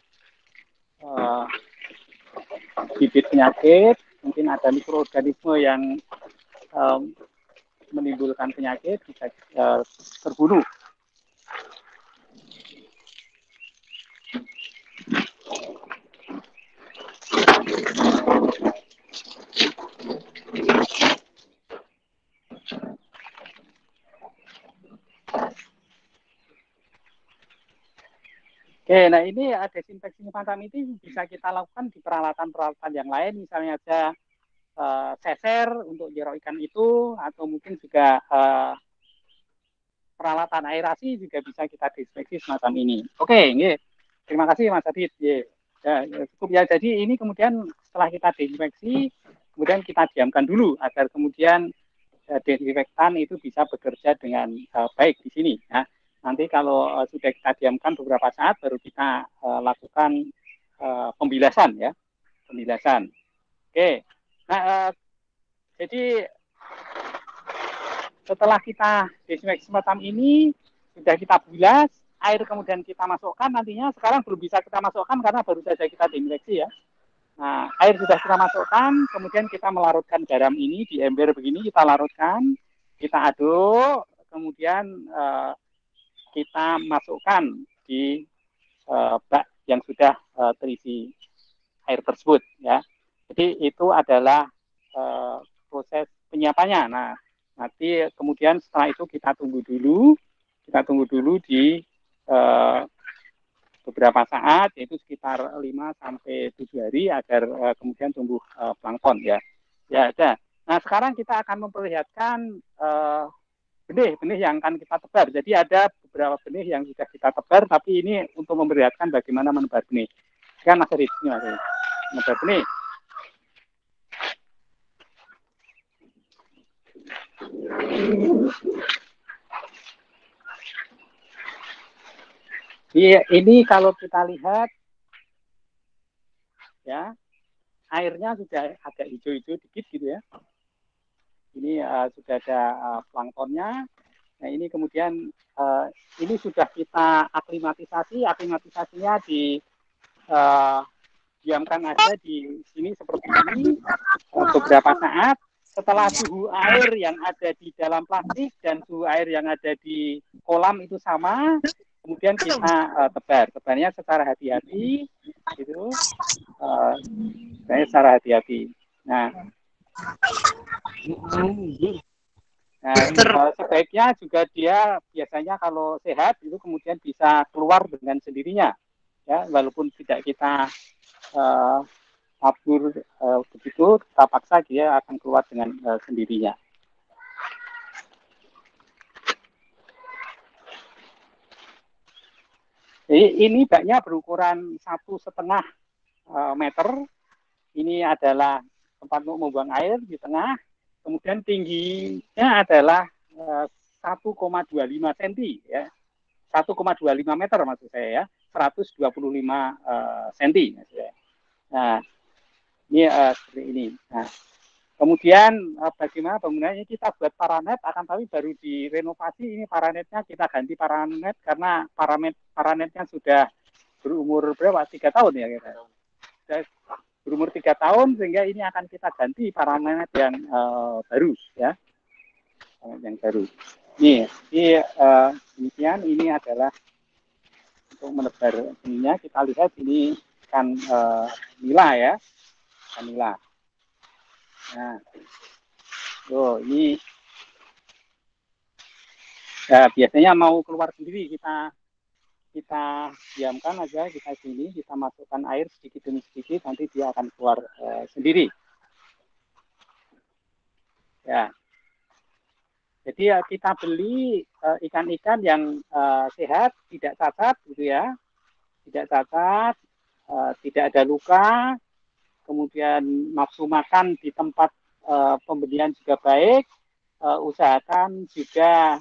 bibit penyakit. Mungkin ada mikroorganisme yang menimbulkan penyakit bisa terbunuh. Oke, nah ini desinfeksi semacam ini bisa kita lakukan di peralatan-peralatan yang lain, misalnya ada seser untuk jeruk ikan itu, atau mungkin juga peralatan aerasi juga bisa kita desinfeksi semacam ini. Oke, ini terima kasih Mas Adit. Ya, cukup ya. Jadi ini kemudian setelah kita desinfeksi, kemudian kita diamkan dulu agar kemudian desinfektan itu bisa bekerja dengan baik di sini. Ya. Nanti kalau sudah kita diamkan beberapa saat, baru kita lakukan pembilasan ya, pembilasan. Oke, nah jadi setelah kita desinfeksi semacam ini, sudah kita bilas, air kemudian kita masukkan nantinya. Sekarang belum bisa kita masukkan karena baru saja kita desinfeksi ya. Nah, air sudah kita masukkan, kemudian kita melarutkan garam ini di ember begini, kita larutkan, kita aduk, kemudian kita masukkan di bak yang sudah terisi air tersebut ya. Jadi itu adalah proses penyiapannya. Nah, nanti kemudian setelah itu kita tunggu dulu di beberapa saat, yaitu sekitar 5-7 hari agar kemudian tumbuh plankton ya. Ya, ada. Nah, sekarang kita akan memperlihatkan benih yang akan kita tebar. Jadi ada beberapa benih yang sudah kita tebar, tapi ini untuk memperlihatkan bagaimana menebar benih. Kan Mas Rizky, menebar benih. Ini kalau kita lihat, ya, airnya sudah agak hijau-hijau dikit gitu ya. Ini sudah ada planktonnya. Nah, ini kemudian ini sudah kita aklimatisasinya diamkan aja di sini seperti ini beberapa saat. Setelah suhu air yang ada di dalam plastik dan suhu air yang ada di kolam itu sama, kemudian kita tebarnya secara hati-hati, gitu. Secara hati-hati. Nah, sebaiknya juga dia biasanya kalau sehat itu kemudian bisa keluar dengan sendirinya, ya, walaupun tidak kita tabur begitu, kita paksa dia akan keluar dengan sendirinya. Jadi ini baknya berukuran 1,5 meter. Ini adalah tempat untuk membuang air di tengah. Kemudian tingginya adalah 1,25 cm ya. 1,25 meter maksud saya ya. 125 cm maksud saya. Nah, ini seperti ini. Nah, kemudian bagaimana bangunannya kita buat paranet, akan tapi baru direnovasi ini paranetnya kita ganti paranet karena paranetnya sudah berumur berapa? 3 tahun ya kita. Sudah berumur 3 tahun sehingga ini akan kita ganti paranet yang baru ya. Yang baru. Ini demikian ini adalah untuk menebar ininya kita lihat ini ikan nila ya. Ikan nila. Nah, ini ya, biasanya mau keluar sendiri kita diamkan aja, kita sini kita masukkan air sedikit demi sedikit, nanti dia akan keluar sendiri. Ya, jadi ya, kita beli ikan-ikan yang sehat, tidak cacat, gitu ya, tidak cacat, tidak ada luka. Kemudian nafsu makan di tempat pembelian juga baik, usahakan juga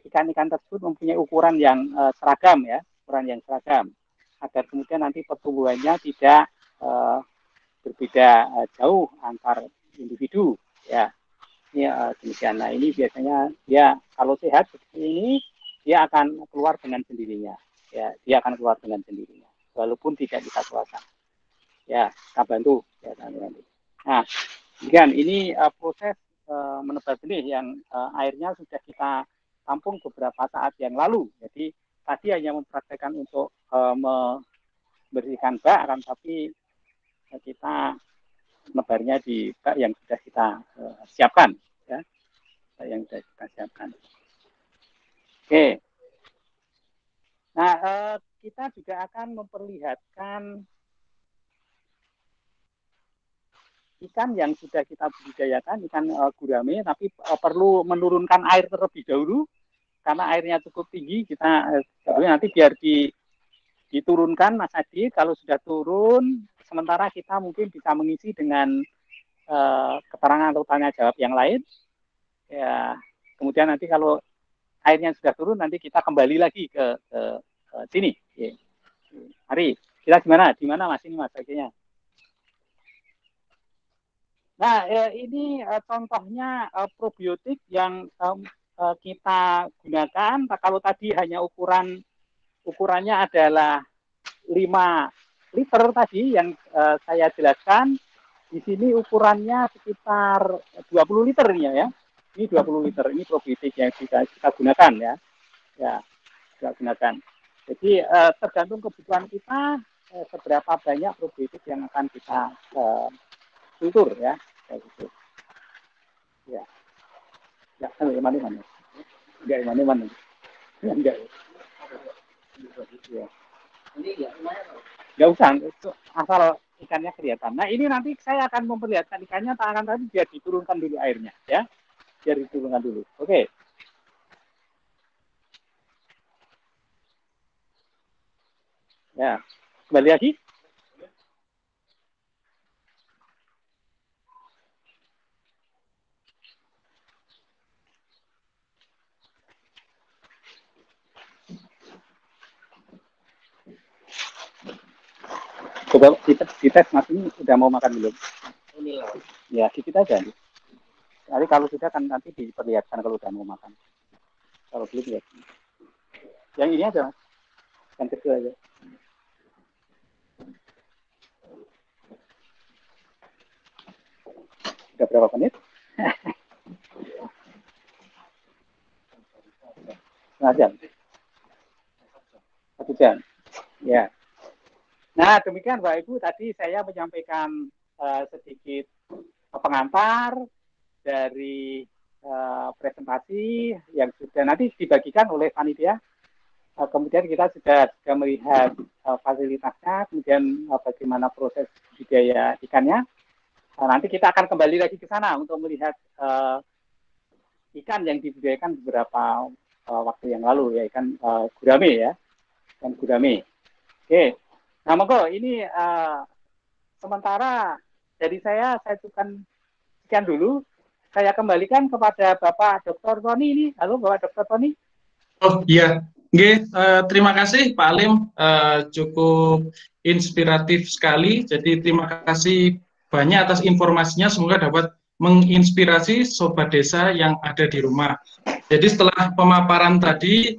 ikan-ikan tersebut mempunyai ukuran yang seragam ya, ukuran yang seragam, agar kemudian nanti pertumbuhannya tidak berbeda jauh antar individu ya. Ini demikian. Nah ini biasanya dia kalau sehat seperti ini dia akan keluar dengan sendirinya ya, dia akan keluar dengan sendirinya walaupun tidak kita kuasa. Ya, kita bantu. Ya, nanti. Nah, demikian ini proses menebar benih yang airnya sudah kita tampung beberapa saat yang lalu. Jadi tadi hanya mempraktekkan untuk membersihkan bak, akan tapi kita menebarnya di bak yang sudah kita siapkan. Ya, yang sudah kita siapkan. Oke. Nah, kita juga akan memperlihatkan ikan yang sudah kita budidayakan, ikan gurame, tapi perlu menurunkan air terlebih dahulu karena airnya cukup tinggi. Kita nanti biar diturunkan Mas Adi, kalau sudah turun, sementara kita mungkin bisa mengisi dengan keterangan atau tanya jawab yang lain. Ya, kemudian nanti kalau airnya sudah turun, nanti kita kembali lagi ke sini. Ya. Mari, kita gimana? Di mana Mas ini Mas akhirnya? Nah, ini contohnya probiotik yang kita gunakan. Kalau tadi hanya ukurannya adalah 5 liter tadi yang saya jelaskan, di sini ukurannya sekitar 20 liter ya. Ini 20 liter, ini probiotik yang kita gunakan ya. Ya, kita gunakan. Jadi tergantung kebutuhan kita seberapa banyak probiotik yang akan kita kultur ya. Gitu. Ya, ya, mana? Enggak mana? Enggak. Ya. Enggak usah, asal ikannya kelihatan. Nah, ini nanti saya akan memperlihatkan ikannya, tangan tadi biar diturunkan dulu airnya, ya. Biar diturunkan dulu. Oke. Ya, kembali lagi. Coba dites Mas ini sudah mau makan belum? Ya, sedikit aja. Nanti kalau sudah kan nanti diperlihatkan kalau sudah mau makan. Kalau belum ya. Yang ini aja Mas. Yang kecil aja. Sudah berapa menit? Setengah jam. 1 jam. Ya. Nah, demikian Bapak Ibu, tadi saya menyampaikan sedikit pengantar dari presentasi yang sudah nanti dibagikan oleh panitia. kemudian kita sudah melihat fasilitasnya, kemudian bagaimana proses budidaya ikannya. Nanti kita akan kembali lagi ke sana untuk melihat ikan yang dibudidayakan beberapa waktu yang lalu, ya, ikan gurame, ya, ikan gurame. Oke, nah monggo ini sementara dari saya cukupkan sekian dulu. Saya kembalikan kepada Bapak Dr. Tony ini. Halo Bapak Dr. Tony. Oh iya, terima kasih Pak Alim, cukup inspiratif sekali. Jadi terima kasih banyak atas informasinya, semoga dapat menginspirasi sobat desa yang ada di rumah. Jadi setelah pemaparan tadi,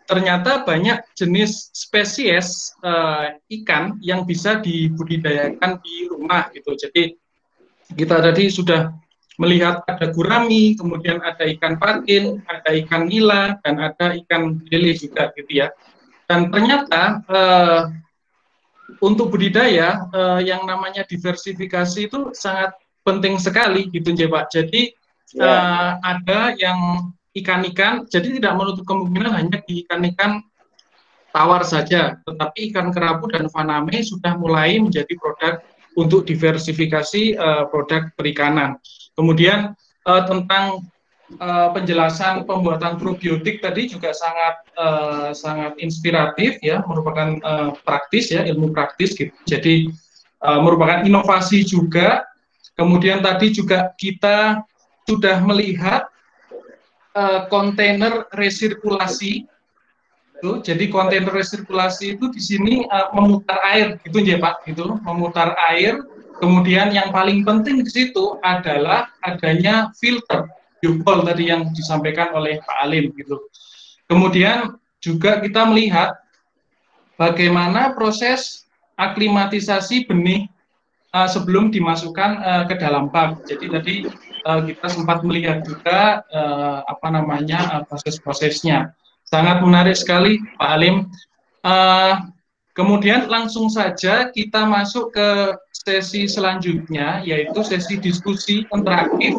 ternyata banyak jenis spesies ikan yang bisa dibudidayakan di rumah gitu. Jadi kita tadi sudah melihat ada gurami, kemudian ada ikan patin, ada ikan nila, dan ada ikan lele juga gitu ya. Dan ternyata untuk budidaya yang namanya diversifikasi itu sangat penting sekali gitu ya Pak. Jadi ada yang ikan-ikan, jadi tidak menutup kemungkinan hanya di ikan-ikan tawar saja, tetapi ikan kerapu dan faname sudah mulai menjadi produk untuk diversifikasi produk perikanan. Kemudian tentang penjelasan pembuatan probiotik tadi juga sangat inspiratif ya, merupakan praktis ya, ilmu praktis gitu. Jadi merupakan inovasi juga. Kemudian tadi juga kita sudah melihat kontainer resirkulasi. Jadi kontainer resirkulasi itu di sini memutar air, gitu ya Pak, gitu, memutar air. Kemudian yang paling penting di situ adalah adanya filter biopol tadi yang disampaikan oleh Pak Alim, gitu. Kemudian juga kita melihat bagaimana proses aklimatisasi benih sebelum dimasukkan ke dalam bak. Jadi tadi kita sempat melihat juga proses-prosesnya. Sangat menarik sekali Pak Alim. Kemudian langsung saja kita masuk ke sesi selanjutnya, yaitu sesi diskusi interaktif.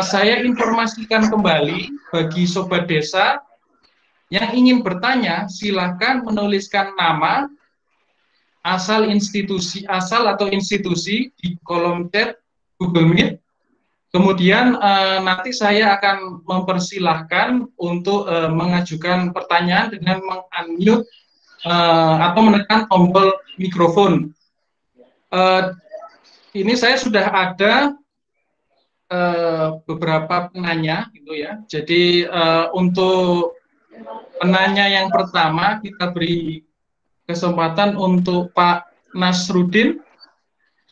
Saya informasikan kembali bagi sobat desa yang ingin bertanya, silakan menuliskan nama, asal atau institusi di kolom chat Google Meet. Kemudian nanti saya akan mempersilahkan untuk mengajukan pertanyaan dengan meng-unmute atau menekan tombol mikrofon. Ini saya sudah ada beberapa penanya, gitu ya. Jadi untuk penanya yang pertama kita beri kesempatan untuk Pak Nasrudin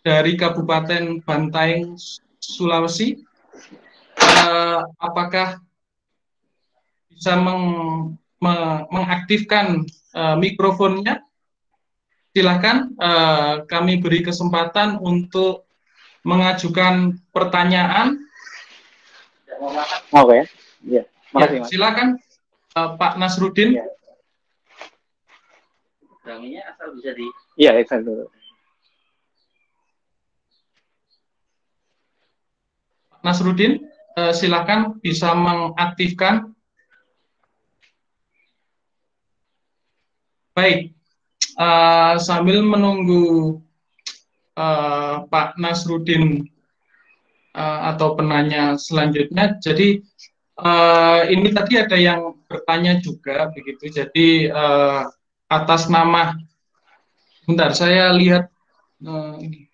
dari Kabupaten Bantaeng, Sulawesi. Apakah bisa mengaktifkan mikrofonnya? Silakan, kami beri kesempatan untuk mengajukan pertanyaan. Oke, ya. Makasih, Ya, silakan Pak Nasrudin. Ya. Asal bisa di. Iya, asal dulu. Nasrudin, silakan bisa mengaktifkan. Baik, sambil menunggu Pak Nasrudin atau penanya selanjutnya, jadi ini tadi ada yang bertanya juga begitu. Jadi atas nama, bentar saya lihat ini.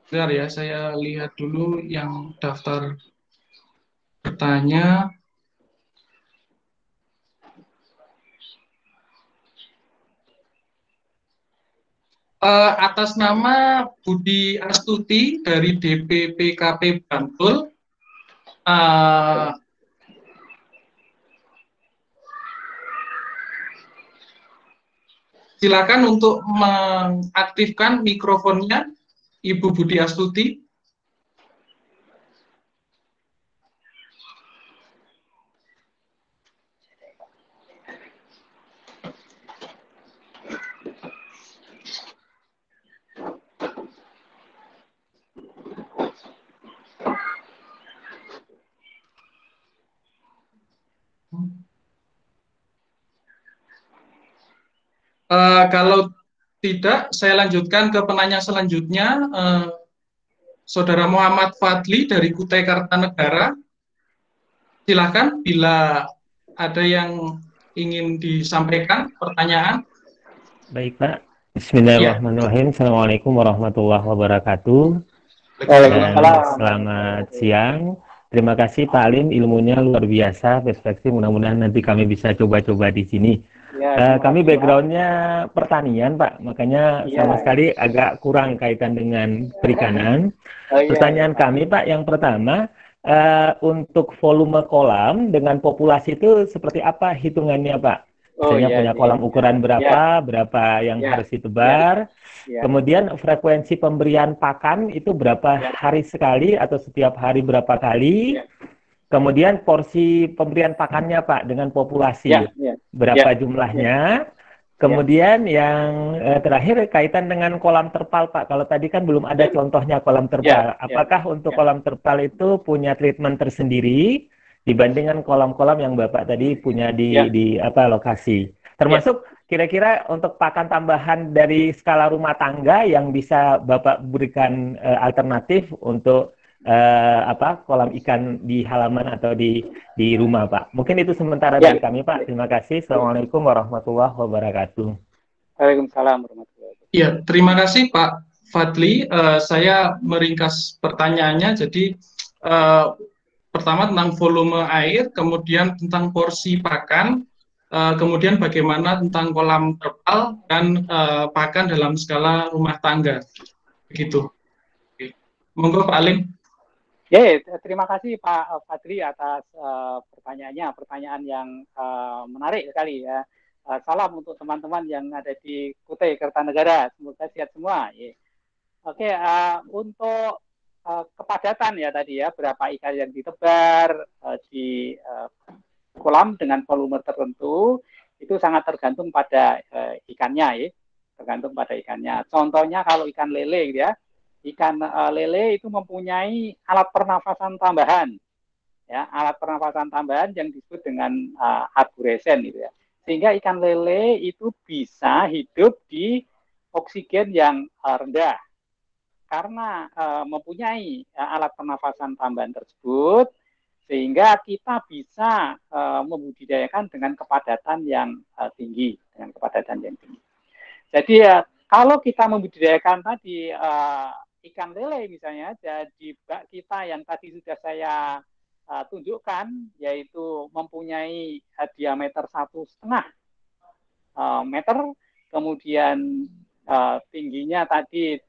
Bentar ya, saya lihat dulu yang daftar bertanya. Atas nama Budi Astuti dari DPPKP Bantul, silakan untuk mengaktifkan mikrofonnya, Ibu Budi Astuti. Kalau tidak, saya lanjutkan ke penanya selanjutnya. Saudara Muhammad Fadli dari Kutai Kartanegara, silakan bila ada yang ingin disampaikan pertanyaan. Baik, Pak. Ya, Bismillahirrahmanirrahim. Assalamualaikum warahmatullahi wabarakatuh. Dan Waalaikumsalam. selamat siang. Terima kasih Pak Alim, ilmunya luar biasa, perspektif. Mudah-mudahan nanti kami bisa coba-coba di sini. Ya, Kami terima kasih, backgroundnya pertanian, Pak. Makanya ya. sama sekali agak kurang kaitan dengan perikanan. Oh, iya, Pertanyaan iya. kami, Pak, yang pertama, untuk volume kolam dengan populasi itu seperti apa hitungannya, Pak? Oh, Misalnya iya, punya iya, kolam ukuran iya, berapa yang iya, harus iya, ditebar. iya, Kemudian frekuensi pemberian pakan itu berapa iya, hari sekali atau setiap hari berapa kali? iya, Kemudian porsi pemberian pakannya, Pak, dengan iya, populasi iya, iya, berapa iya, jumlahnya? iya, Kemudian yang terakhir kaitan dengan kolam terpal, Pak. Kalau tadi kan belum ada contohnya kolam iya, terpal. iya, Apakah untuk iya, kolam terpal itu punya treatment tersendiri dibandingkan kolam-kolam yang Bapak tadi punya iya, di apa lokasi? iya. Termasuk kira-kira untuk pakan tambahan dari skala rumah tangga yang bisa Bapak berikan alternatif untuk apa kolam ikan di halaman atau di rumah, Pak. Mungkin itu sementara Iya. dari kami, Pak. Terima kasih. Assalamualaikum warahmatullahi wabarakatuh. Waalaikumsalam warahmatullahi wabarakatuh. ya, terima kasih Pak Fadli. Saya meringkas pertanyaannya. Jadi pertama tentang volume air, kemudian tentang porsi pakan, kemudian bagaimana tentang kolam terpal dan pakan dalam skala rumah tangga. Begitu. Oke. Monggo Pak Alim. Ya, terima kasih Pak Fadli atas pertanyaannya, pertanyaan yang menarik sekali ya. Salam untuk teman-teman yang ada di Kutai Kartanegara, semoga sehat semua. Ya. Oke, untuk kepadatan ya tadi ya, berapa ikan yang ditebar di kolam dengan volume tertentu, itu sangat tergantung pada ikannya ya, tergantung pada ikannya. Contohnya kalau ikan lele gitu ya, ikan lele itu mempunyai alat pernafasan tambahan, ya, alat pernafasan tambahan yang disebut dengan arboresen, gitu ya. Sehingga ikan lele itu bisa hidup di oksigen yang rendah. Karena mempunyai alat pernafasan tambahan tersebut, sehingga kita bisa membudidayakan dengan kepadatan yang tinggi, dengan kepadatan yang tinggi. Jadi kalau kita membudidayakan tadi ikan lele misalnya, jadi bak kita yang tadi sudah saya tunjukkan, yaitu mempunyai diameter 1,5 meter, kemudian tingginya tadi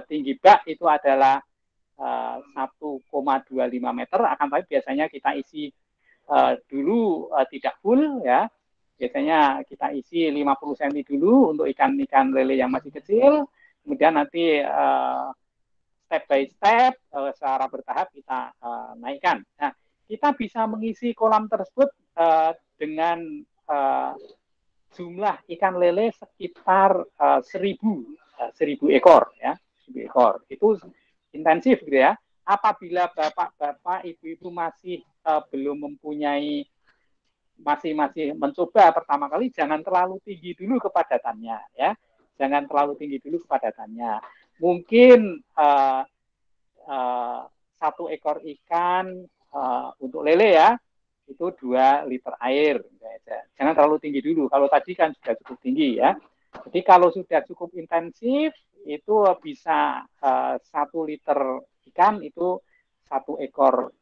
tinggi bak itu adalah 1,25 meter, akan tapi biasanya kita isi dulu tidak full ya. Biasanya kita isi 50 cm dulu untuk ikan-ikan lele yang masih kecil, kemudian nanti step by step secara bertahap kita naikkan. Nah, kita bisa mengisi kolam tersebut dengan jumlah ikan lele sekitar 1.000 ekor ya, 1.000 ekor. Itu intensif gitu ya. Apabila bapak-bapak, ibu-ibu masih belum mempunyai, masih mencoba pertama kali, jangan terlalu tinggi dulu kepadatannya ya, jangan terlalu tinggi dulu kepadatannya. Mungkin 1 ekor ikan untuk lele ya itu 2 liter air, jangan terlalu tinggi dulu. Kalau tadi kan sudah cukup tinggi ya. Jadi kalau sudah cukup intensif itu bisa 1 liter ikan itu 1 ekor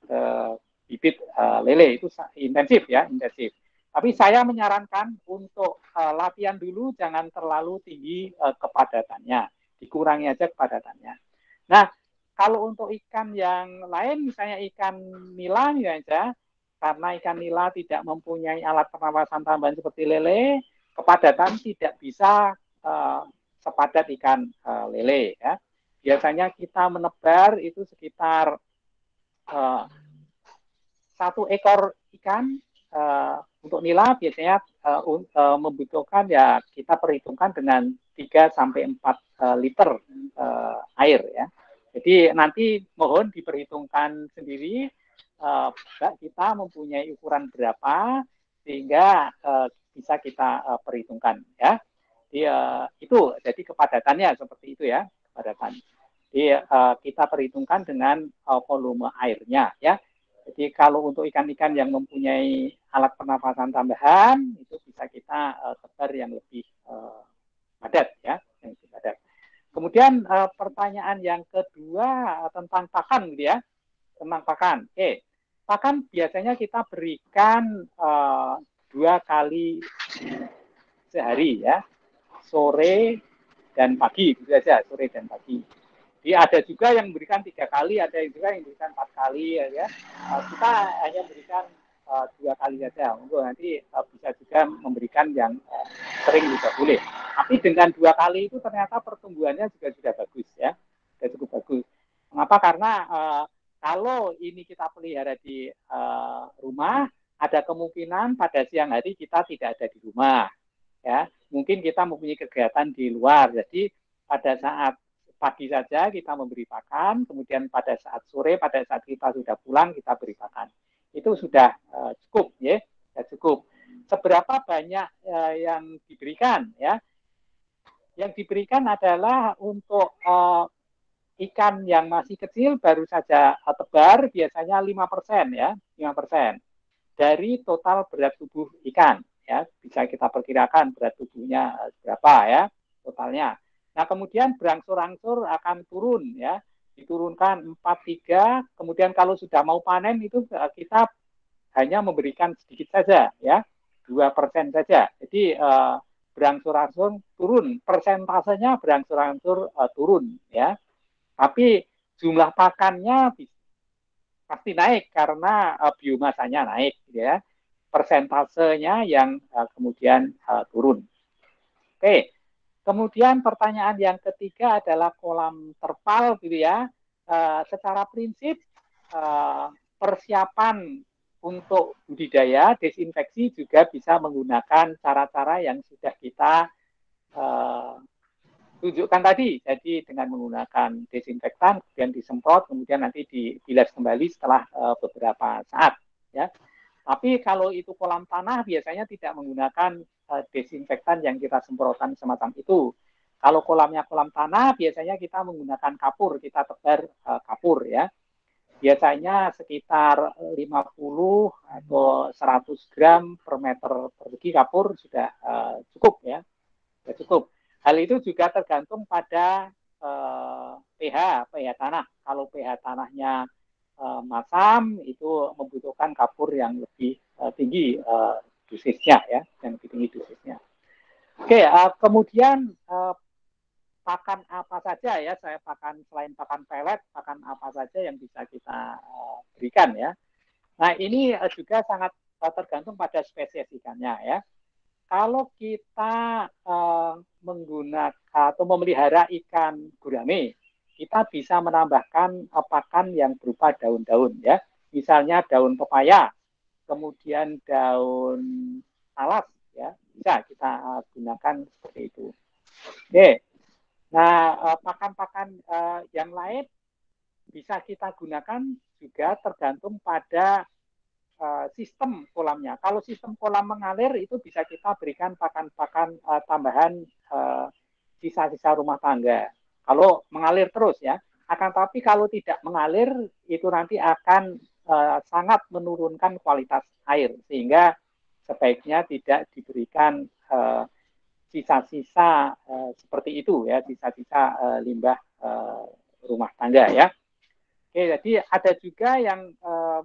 bibit lele, itu intensif ya, intensif. Tapi saya menyarankan untuk latihan dulu jangan terlalu tinggi kepadatannya, dikurangi aja kepadatannya. Nah, kalau untuk ikan yang lain, misalnya ikan nila misalnya, karena ikan nila tidak mempunyai alat pernafasan tambahan seperti lele, kepadatan tidak bisa sepadat ikan lele ya. Biasanya kita menebar itu sekitar 1 ekor ikan untuk nila biasanya membutuhkan ya, kita perhitungkan dengan 3 sampai 4 liter air ya. Jadi nanti mohon diperhitungkan sendiri kita mempunyai ukuran berapa sehingga bisa kita perhitungkan ya. itu jadi kepadatannya seperti itu ya, kepadatan. Jadi kita perhitungkan dengan volume airnya ya. Jadi kalau untuk ikan-ikan yang mempunyai alat pernafasan tambahan itu bisa kita tebar yang lebih padat ya, yang lebih padat. Kemudian pertanyaan yang kedua tentang pakan gitu ya, tentang pakan. Pakan biasanya kita berikan 2 kali sehari ya, sore dan pagi, gitu saja, sore dan pagi. Jadi ada juga yang memberikan 3 kali, ada juga yang memberikan 4 kali ya. Kita hanya memberikan 2 kali saja. Untuk nanti bisa juga memberikan yang sering juga boleh. Tapi dengan 2 kali itu ternyata pertumbuhannya juga sudah bagus ya, sudah cukup bagus. Mengapa? Karena kalau ini kita pelihara di rumah, ada kemungkinan pada siang hari kita tidak ada di rumah. Ya, mungkin kita mempunyai kegiatan di luar. Jadi pada saat pagi saja kita memberi pakan, kemudian pada saat sore, pada saat kita sudah pulang kita beri pakan. Itu sudah cukup, ya, sudah cukup. Seberapa banyak yang diberikan, ya? Yang diberikan adalah untuk ikan yang masih kecil baru saja tebar biasanya 5% ya, 5% dari total berat tubuh ikan. Ya, bisa kita perkirakan berat tubuhnya berapa ya totalnya. Nah, kemudian berangsur-angsur akan turun ya, diturunkan 4-3, kemudian kalau sudah mau panen itu kita hanya memberikan sedikit saja ya, 2% saja. Jadi berangsur-angsur turun, persentasenya berangsur-angsur turun ya. Tapi jumlah pakannya pasti naik karena biomasanya naik ya. Persentasenya yang kemudian turun. Oke, kemudian pertanyaan yang ketiga adalah kolam terpal gitu ya. Secara prinsip persiapan untuk budidaya desinfeksi juga bisa menggunakan cara-cara yang sudah kita tunjukkan tadi. Jadi dengan menggunakan desinfektan, kemudian disemprot, kemudian nanti dibilas kembali setelah beberapa saat ya. Tapi kalau itu kolam tanah biasanya tidak menggunakan desinfektan yang kita semprotkan semacam itu. Kalau kolamnya kolam tanah biasanya kita menggunakan kapur, kita tebar kapur ya. Biasanya sekitar 50 atau 100 gram per meter persegi kapur sudah cukup ya. Sudah cukup. Hal itu juga tergantung pada pH tanah. Kalau pH tanahnya masam itu membutuhkan kapur yang lebih tinggi dosisnya ya, yang lebih tinggi dosisnya. Oke, kemudian pakan apa saja ya, saya pakan selain pakan pelet, pakan apa saja yang bisa kita berikan ya. Nah, ini juga sangat tergantung pada spesies ikannya ya. Kalau kita menggunakan atau memelihara ikan gurame, kita bisa menambahkan pakan yang berupa daun-daun ya. Misalnya daun pepaya, kemudian daun talas ya, bisa kita gunakan seperti itu. Oke. Nah, pakan-pakan yang lain bisa kita gunakan juga tergantung pada sistem kolamnya. Kalau sistem kolam mengalir itu bisa kita berikan pakan-pakan tambahan sisa-sisa rumah tangga. Kalau mengalir terus ya, akan tapi kalau tidak mengalir itu nanti akan sangat menurunkan kualitas air sehingga sebaiknya tidak diberikan sisa-sisa seperti itu ya, sisa-sisa limbah rumah tangga ya. Oke, jadi ada juga yang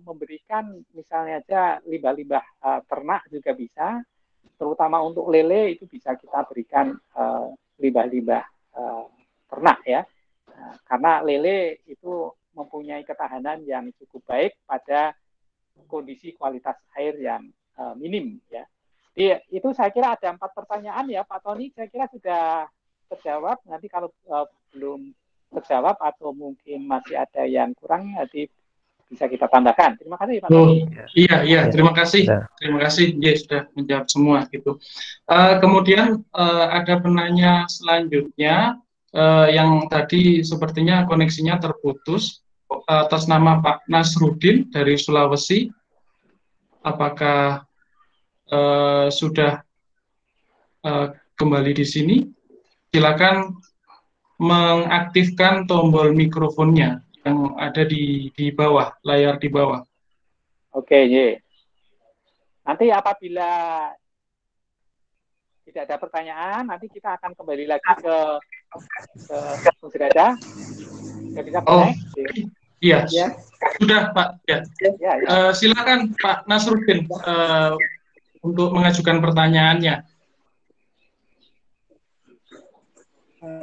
memberikan misalnya aja limbah-limbah ternak juga bisa, terutama untuk lele itu bisa kita berikan limbah-limbah ternak ya, karena lele itu mempunyai ketahanan yang cukup baik pada kondisi kualitas air yang minim ya. Jadi itu saya kira ada 4 pertanyaan ya Pak Tony, saya kira sudah terjawab. Nanti kalau belum terjawab atau mungkin masih ada yang kurang nanti bisa kita tambahkan. Terima kasih Pak Tony. Iya, terima kasih. Terima kasih, ya sudah menjawab semua gitu. Kemudian ada penanya selanjutnya yang tadi sepertinya koneksinya terputus, atas nama Pak Nasrudin dari Sulawesi. Apakah sudah kembali di sini, silakan mengaktifkan tombol mikrofonnya yang ada di bawah, layar di bawah. Oke, Ye. Nanti apabila tidak ada pertanyaan, nanti kita akan kembali lagi ke Sudrada. Sudah bisa Oh, connect? iya, Ya. sudah Pak. Ya. Ya, ya. Silakan Pak Nasruddin untuk mengajukan pertanyaannya.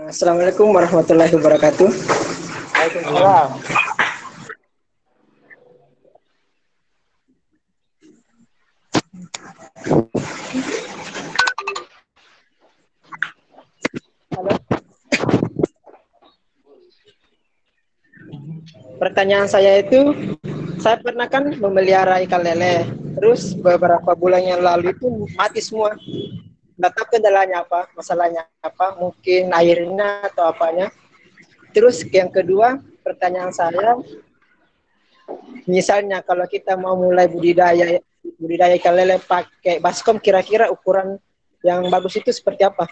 Assalamualaikum warahmatullahi wabarakatuh. Waalaikumsalam. Halo. Pertanyaan saya itu, saya pernah kan memelihara ikan lele, terus beberapa bulan yang lalu itu mati semua. Nggak tahu kendalanya apa, masalahnya apa, mungkin airnya atau apanya. Terus yang kedua, pertanyaan saya, misalnya kalau kita mau mulai budidaya ikan lele pakai baskom, kira-kira ukuran yang bagus itu seperti apa?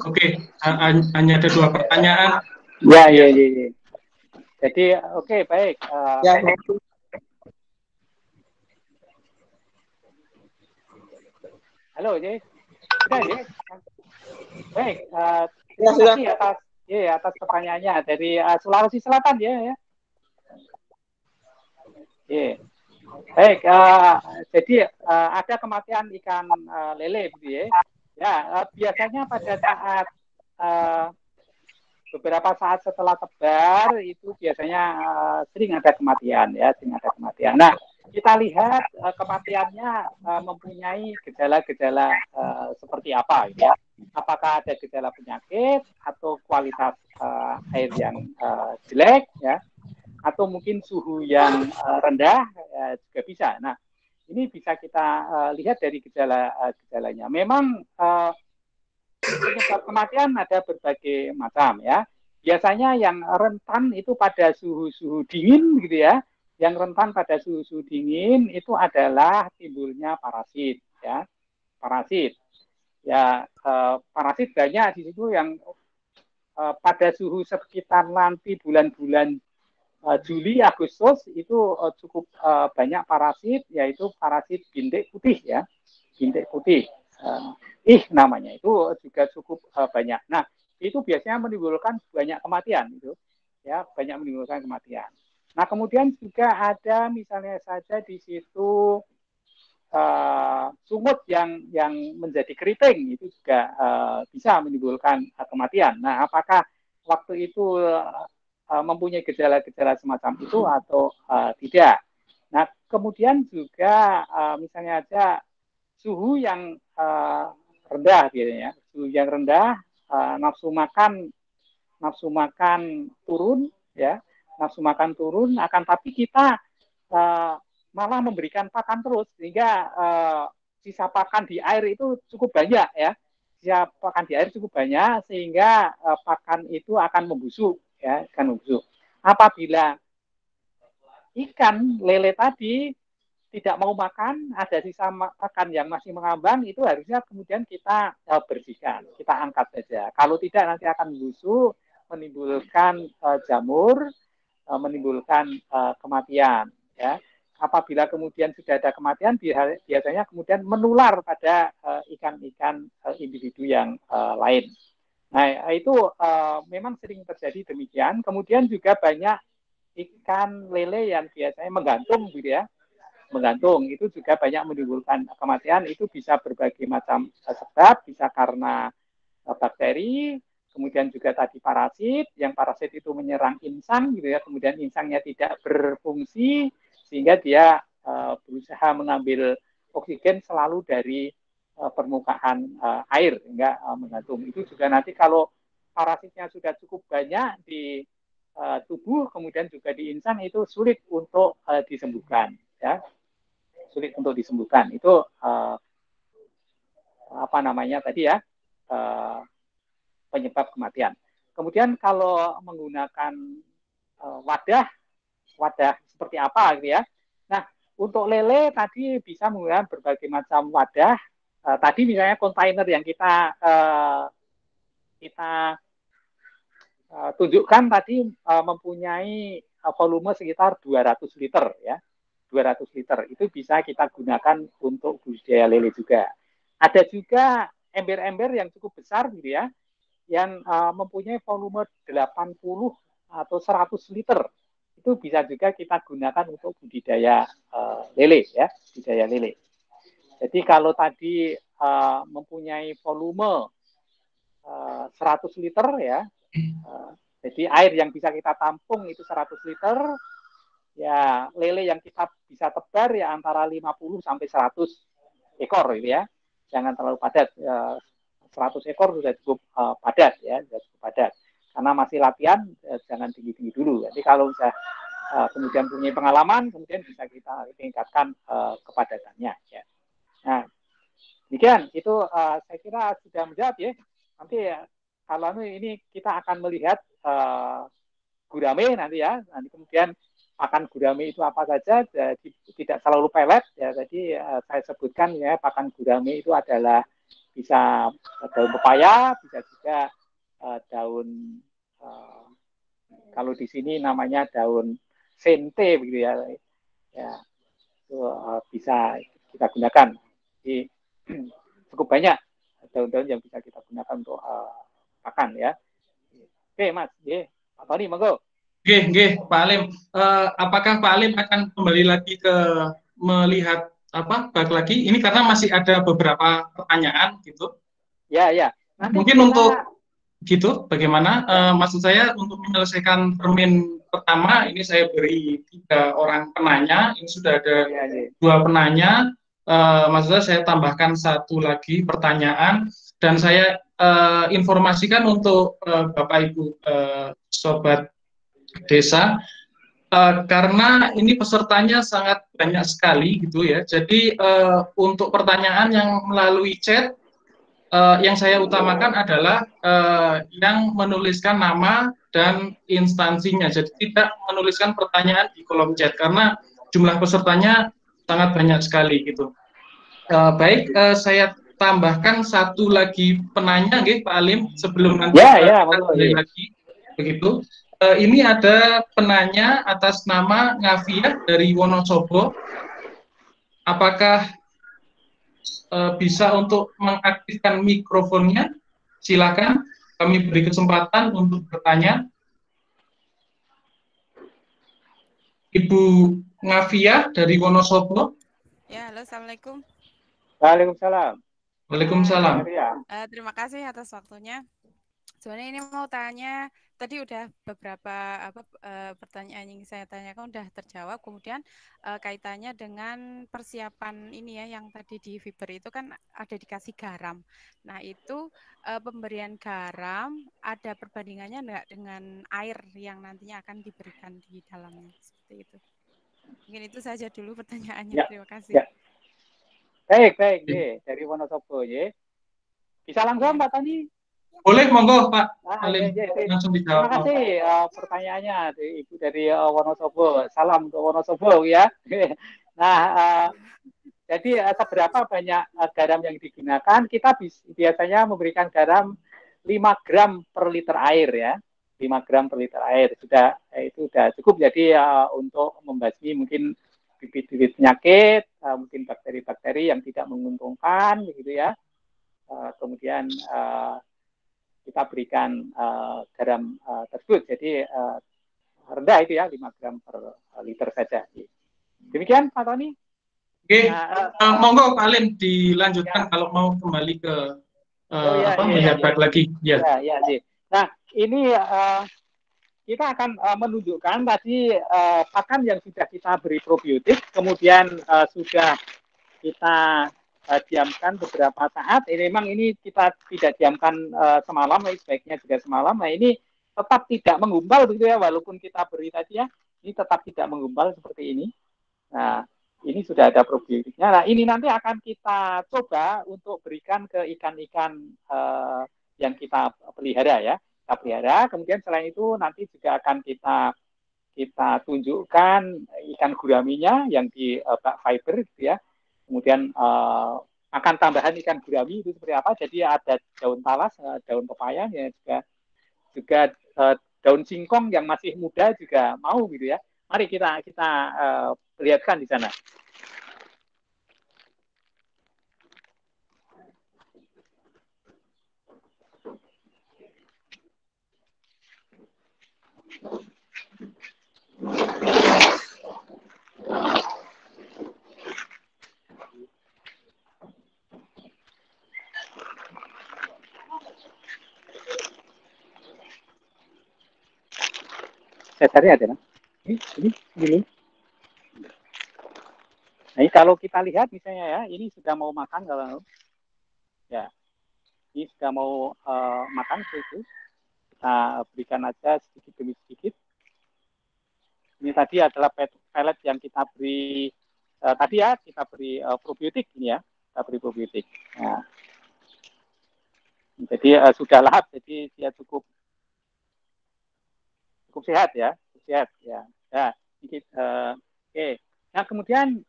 Oke. Hanya ada 2 pertanyaan. Ya. Jadi, oke, baik. Ya, Halo, Ye. Sudah, Ye. Baik. ya Terima sudah. kasih atas pertanyaannya dari Sulawesi Selatan, ya. Ye. Baik. Jadi ada kematian ikan lele, gitu ya. Ya, biasanya pada saat beberapa saat setelah tebar itu biasanya sering ada kematian, ya, sering ada kematian. Nah, kita lihat kematiannya mempunyai gejala-gejala seperti apa, ya. Apakah ada gejala penyakit atau kualitas air yang jelek, ya, atau mungkin suhu yang rendah, juga bisa. Nah, ini bisa kita lihat dari gejalanya. Memang penyebab kematian ada berbagai macam, ya. Biasanya yang rentan itu pada suhu-suhu dingin, gitu ya. Yang rentan pada suhu-suhu dingin itu adalah timbulnya parasit, ya. Parasit. Ya, parasit banyak di situ yang pada suhu sekitar nanti bulan-bulan Juli, Agustus itu cukup banyak parasit, yaitu parasit bintik putih, ya. Bintik putih. Namanya itu juga cukup banyak. Nah, itu biasanya menimbulkan banyak kematian, itu, ya, banyak menimbulkan kematian. Nah, kemudian juga ada misalnya saja di situ sungut yang menjadi keriting, itu juga bisa menimbulkan kematian. Nah, apakah waktu itu mempunyai gejala-gejala semacam itu atau tidak? Nah, kemudian juga misalnya aja suhu yang rendah, biasanya suhu yang rendah, nafsu makan turun, ya, nafsu makan turun, akan tapi kita malah memberikan pakan terus, sehingga sisa pakan di air itu cukup banyak, ya, sisa pakan di air cukup banyak, sehingga pakan itu akan membusuk, ya, akan membusuk. Apabila ikan lele tadi tidak mau makan, ada sisa makan yang masih mengambang, itu harusnya kemudian kita bersihkan, kita angkat saja. Kalau tidak nanti akan membusuk, menimbulkan jamur, menimbulkan kematian, ya. Apabila kemudian sudah ada kematian, biasanya kemudian menular pada ikan-ikan individu yang lain. Nah, itu memang sering terjadi demikian. Kemudian juga banyak ikan lele yang biasanya menggantung, gitu ya. Menggantung itu juga banyak menimbulkan kematian. Itu bisa berbagai macam sebab, bisa karena bakteri, kemudian juga tadi parasit, yang parasit itu menyerang insang, gitu ya. Kemudian insangnya tidak berfungsi, sehingga dia berusaha mengambil oksigen selalu dari permukaan air, hingga menggantung. Itu juga nanti kalau parasitnya sudah cukup banyak di tubuh, kemudian juga di insang, itu sulit untuk disembuhkan, ya. Sulit untuk disembuhkan. Itu apa namanya tadi, ya, penyebab kematian. Kemudian kalau menggunakan wadah seperti apa, gitu ya. Nah, Untuk lele tadi bisa menggunakan berbagai macam wadah. Tadi misalnya kontainer yang kita tunjukkan tadi mempunyai volume sekitar 200 liter ya. 200 liter itu bisa kita gunakan untuk budidaya lele juga. Ada juga ember-ember yang cukup besar gitu ya, yang mempunyai volume 80 atau 100 liter. Itu bisa juga kita gunakan untuk budidaya lele ya, budidaya lele. Jadi kalau tadi mempunyai volume 100 liter ya, jadi air yang bisa kita tampung itu 100 liter, ya lele yang kita bisa tebar ya antara 50 sampai 100 ekor gitu ya. Jangan terlalu padat. 100 ekor sudah cukup padat ya, sudah cukup padat. Karena masih latihan, jangan tinggi-tinggi dulu. Jadi kalau sudah kemudian punya pengalaman, kemudian bisa kita tingkatkan kepadatannya ya. Nah, demikian itu saya kira sudah menjawab ya. Nanti kalau ini kita akan melihat gurame nanti ya. Nanti kemudian pakan gurame itu apa saja, jadi tidak selalu pelet ya. Jadi saya sebutkan ya, pakan gurame itu adalah bisa daun pepaya, bisa juga daun kalau di sini namanya daun sente begitu ya. Ya, itu bisa kita gunakan. Jadi cukup banyak daun-daun yang bisa kita gunakan untuk pakan ya. Oke Mas, Pak Tony, monggo. Oke, Pak Alim. Apakah Pak Alim akan kembali lagi ke melihat balik lagi? Ini karena masih ada beberapa pertanyaan gitu. Ya. Nanti mungkin untuk gitu, bagaimana? Maksud saya untuk menyelesaikan termin pertama ini saya beri 3 orang penanya. Ini sudah ada 2 penanya. Maksud saya tambahkan 1 lagi pertanyaan dan saya informasikan untuk Bapak Ibu sobat desa, karena ini pesertanya sangat banyak sekali gitu ya. Jadi untuk pertanyaan yang melalui chat, yang saya utamakan adalah yang menuliskan nama dan instansinya. Jadi tidak menuliskan pertanyaan di kolom chat karena jumlah pesertanya sangat banyak sekali gitu. Baik, saya tambahkan 1 lagi penanya, Pak Alim, sebelum nanti kita kembali lagi begitu. Ini ada penanya atas nama Ngafia dari Wonosobo. Apakah bisa untuk mengaktifkan mikrofonnya? Silakan, kami beri kesempatan untuk bertanya. Ibu Ngafia dari Wonosobo. Ya, halo, assalamualaikum. Waalaikumsalam. Waalaikumsalam. Terima kasih atas waktunya. Sebenarnya ini mau tanya, tadi udah beberapa pertanyaan yang saya tanyakan udah terjawab. Kemudian kaitannya dengan persiapan ini ya, yang tadi di fiber itu kan ada dikasih garam. Nah itu pemberian garam ada perbandingannya enggak dengan air yang nantinya akan diberikan di dalamnya, seperti itu. Mungkin itu saja dulu pertanyaannya. Ya, terima kasih. Ya. Baik, dari Wonosobo ya. Bisa langsung Pak Tony? Boleh, monggo Pak Alim, langsung dijawab. Terima kasih pertanyaannya Ibu dari Wonosobo. Salam untuk Wonosobo ya. Nah, jadi seberapa banyak garam yang digunakan? Kita biasanya memberikan garam 5 gram per liter air ya. 5 gram per liter air itu sudah cukup. Jadi untuk membasmi mungkin bibit-bibit penyakit, mungkin bakteri-bakteri yang tidak menguntungkan begitu ya. Kemudian kita berikan garam tersebut. Jadi rendah itu ya, 5 gram per liter saja. Demikian Pak Tony. Oke, monggo Pak Alim dilanjutkan kalau mau kembali ke melihat lagi. Ya. Nah, ini kita akan menunjukkan tadi pakan yang sudah kita beri probiotik, kemudian sudah kita diamkan beberapa saat. Memang ini kita tidak diamkan semalam, sebaiknya juga semalam. Nah ini tetap tidak menggumpal begitu ya, walaupun kita beri tadi ya, ini tetap tidak menggumpal seperti ini. Nah ini sudah ada probiotiknya. Nah ini nanti akan kita coba untuk berikan ke ikan-ikan yang kita pelihara ya. Kita pelihara, kemudian selain itu nanti juga akan kita kita tunjukkan ikan guraminya yang di bak fiber gitu ya. Kemudian makan tambahan ikan gurami itu seperti apa? Jadi ada daun talas, daun pepaya ya, juga daun singkong yang masih muda juga mau gitu ya. Mari kita lihatkan di sana. Saya cari ada, ini. Nah, ini kalau kita lihat misalnya ya, ini sudah mau makan kalau ya, ini sudah mau makan itu, kita berikan aja sedikit demi sedikit. Ini tadi adalah pellet yang kita beri tadi ya, kita beri probiotik ini ya, kita beri probiotik. Nah, jadi sudah lahap, jadi dia cukup sehat ya, sehat ya. Ya, sedikit. Oke. Nah, kemudian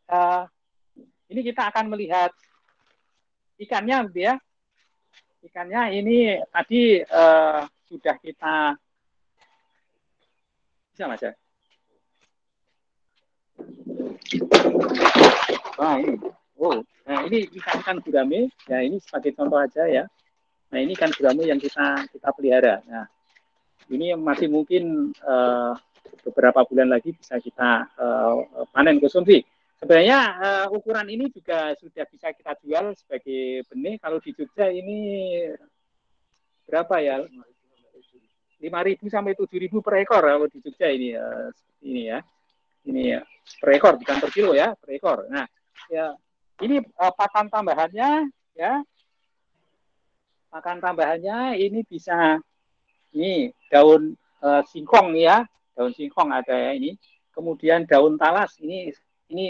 ini kita akan melihat ikannya, gitu ya. Ikannya ini tadi sudah kita bisa Mas ya. Nah ini ikan gurame, ya ini sebagai contoh aja ya. Nah ini ikan gurame yang kita pelihara. Nah ini masih mungkin beberapa bulan lagi bisa kita panen konsumsi. Sebenarnya ukuran ini juga sudah bisa kita jual sebagai benih. Kalau di Jogja ini berapa ya? 5.000 sampai 7.000 per ekor kalau di Jogja ini ini ya. Ini ya, per ekor bukan per kilo ya, per ekor. Nah, ya ini pakan tambahannya ya. Pakan tambahannya ini bisa ini daun singkong ya, daun singkong ada ya ini. Kemudian daun talas ini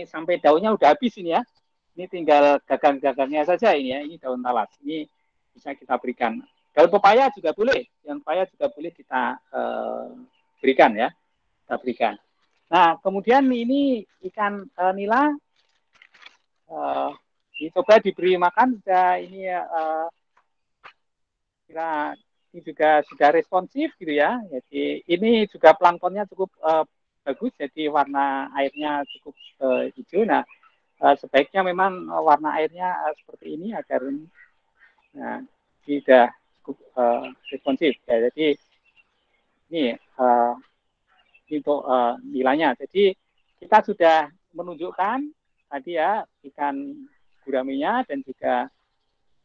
sampai daunnya udah habis ini ya. Ini tinggal gagang-gagangnya saja ini ya. Ini daun talas. Ini bisa kita berikan. Daun pepaya juga boleh. Daun pepaya juga boleh kita berikan ya. Kita berikan. Nah, kemudian ini ikan nila dicoba diberi makan sudah ini kira ini juga sudah responsif gitu ya. Jadi ini juga planktonnya cukup bagus, jadi warna airnya cukup hijau. Nah, sebaiknya memang warna airnya seperti ini agar nah, tidak cukup responsif. Ya, jadi ini untuk nilainya. Jadi kita sudah menunjukkan tadi ya ikan guraminya dan juga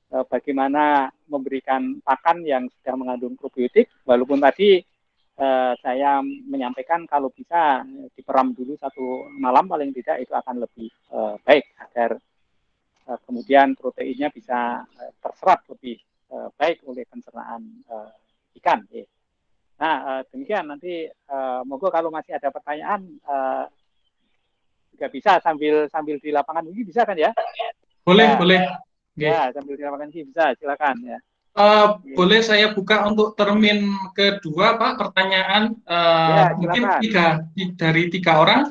bagaimana memberikan pakan yang sudah mengandung probiotik. Walaupun tadi saya menyampaikan kalau bisa diperam dulu 1 malam paling tidak itu akan lebih baik agar kemudian proteinnya bisa terserap lebih baik oleh pencernaan ikan. Nah, demikian nanti monggo kalau masih ada pertanyaan juga bisa sambil di lapangan ini bisa kan ya? Boleh, ya, boleh. Ya, sambil di lapangan ini bisa, silakan ya. Boleh saya buka untuk termin kedua, Pak, pertanyaan ya, mungkin dari 3 orang.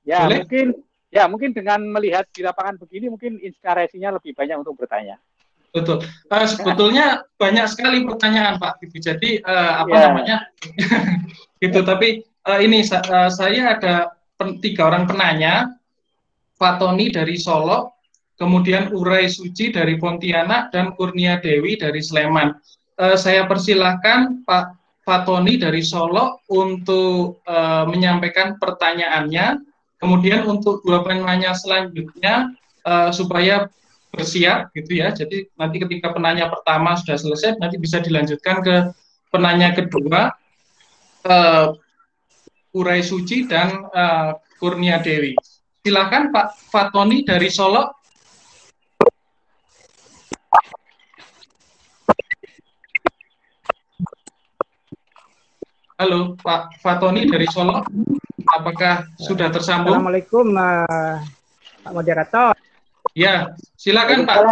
Ya, boleh? Mungkin dengan melihat di lapangan begini mungkin inspirasinya lebih banyak untuk bertanya. Betul. Sebetulnya banyak sekali pertanyaan Pak. Jadi namanya gitu. Tapi ini saya ada 3 orang penanya. Pak Tony dari Solo, kemudian Urai Suci dari Pontianak, dan Kurnia Dewi dari Sleman. Saya persilahkan Pak Tony dari Solo untuk menyampaikan pertanyaannya. Kemudian untuk 2 penanya selanjutnya supaya bersiap gitu ya. Jadi nanti ketika penanya pertama sudah selesai, nanti bisa dilanjutkan ke penanya kedua, Urai Suci dan Kurnia Dewi. Silakan Pak Fatoni dari Solo. Halo Pak Fatoni dari Solo, apakah sudah tersambung? Assalamualaikum Pak Moderator. Ya, silakan Pak.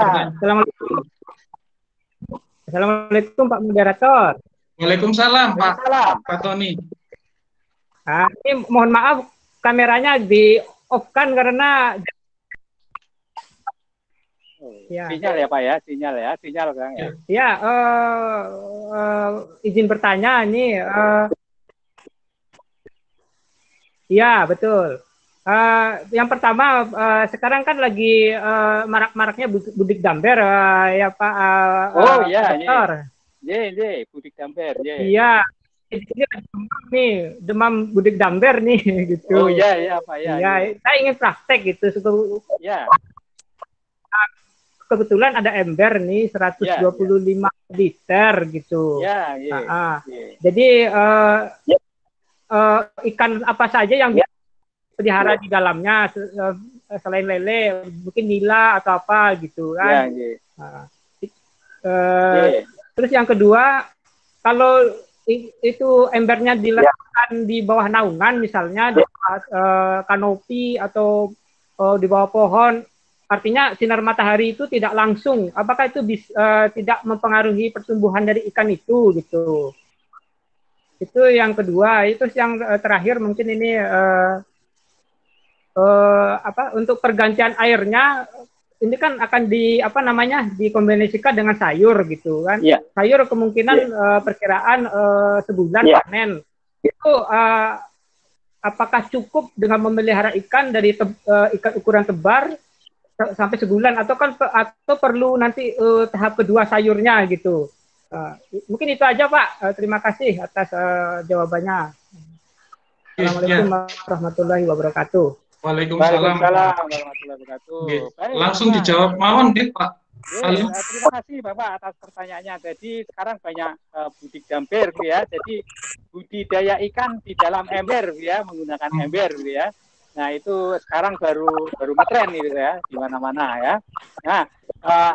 Assalamualaikum Pak Moderator. Waalaikumsalam Pak Tony. Nah, ini mohon maaf kameranya di off kan karena ya. Sinyal ya Pak ya, sinyal Kang ya. Ya, izin bertanya ini, ya betul. Yang pertama, sekarang kan lagi marak-maraknya Budik Damber, ya Pak Oh iya, Dokter. Ye, Budik Damber, ye. Iya, ini nih demam Budik Damber nih, gitu. Oh iya Pak ya. Iya, saya ingin praktek gitu. Ya. Kebetulan ada ember nih 125 liter gitu. Ya, Jadi ikan apa saja yang bisa pelihara di dalamnya selain lele, mungkin nila atau apa gitu kan. Terus yang kedua, kalau itu embernya diletakkan di bawah naungan misalnya di bawah kanopi atau di bawah pohon, artinya sinar matahari itu tidak langsung, apakah itu bisa tidak mempengaruhi pertumbuhan dari ikan itu gitu. Itu yang kedua. Itu yang terakhir mungkin ini untuk pergantian airnya ini kan akan dikombinasikan dengan sayur gitu kan. Sayur kemungkinan perkiraan sebulan panen. Itu apakah cukup dengan memelihara ikan dari ikan ukuran tebar sampai sebulan atau perlu nanti tahap kedua sayurnya gitu. Mungkin itu aja Pak. Terima kasih atas jawabannya. Assalamualaikum warahmatullahi wabarakatuh. Waalaikumsalam warahmatullahi wabarakatuh. Baik, langsung dijawab mawon deh Pak. Terima kasih Bapak atas pertanyaannya. Jadi sekarang banyak budik damber ya. Jadi budidaya ikan di dalam ember ya, menggunakan ember ya. Nah itu sekarang baru ngetren gitu ya, di mana-mana ya. Nah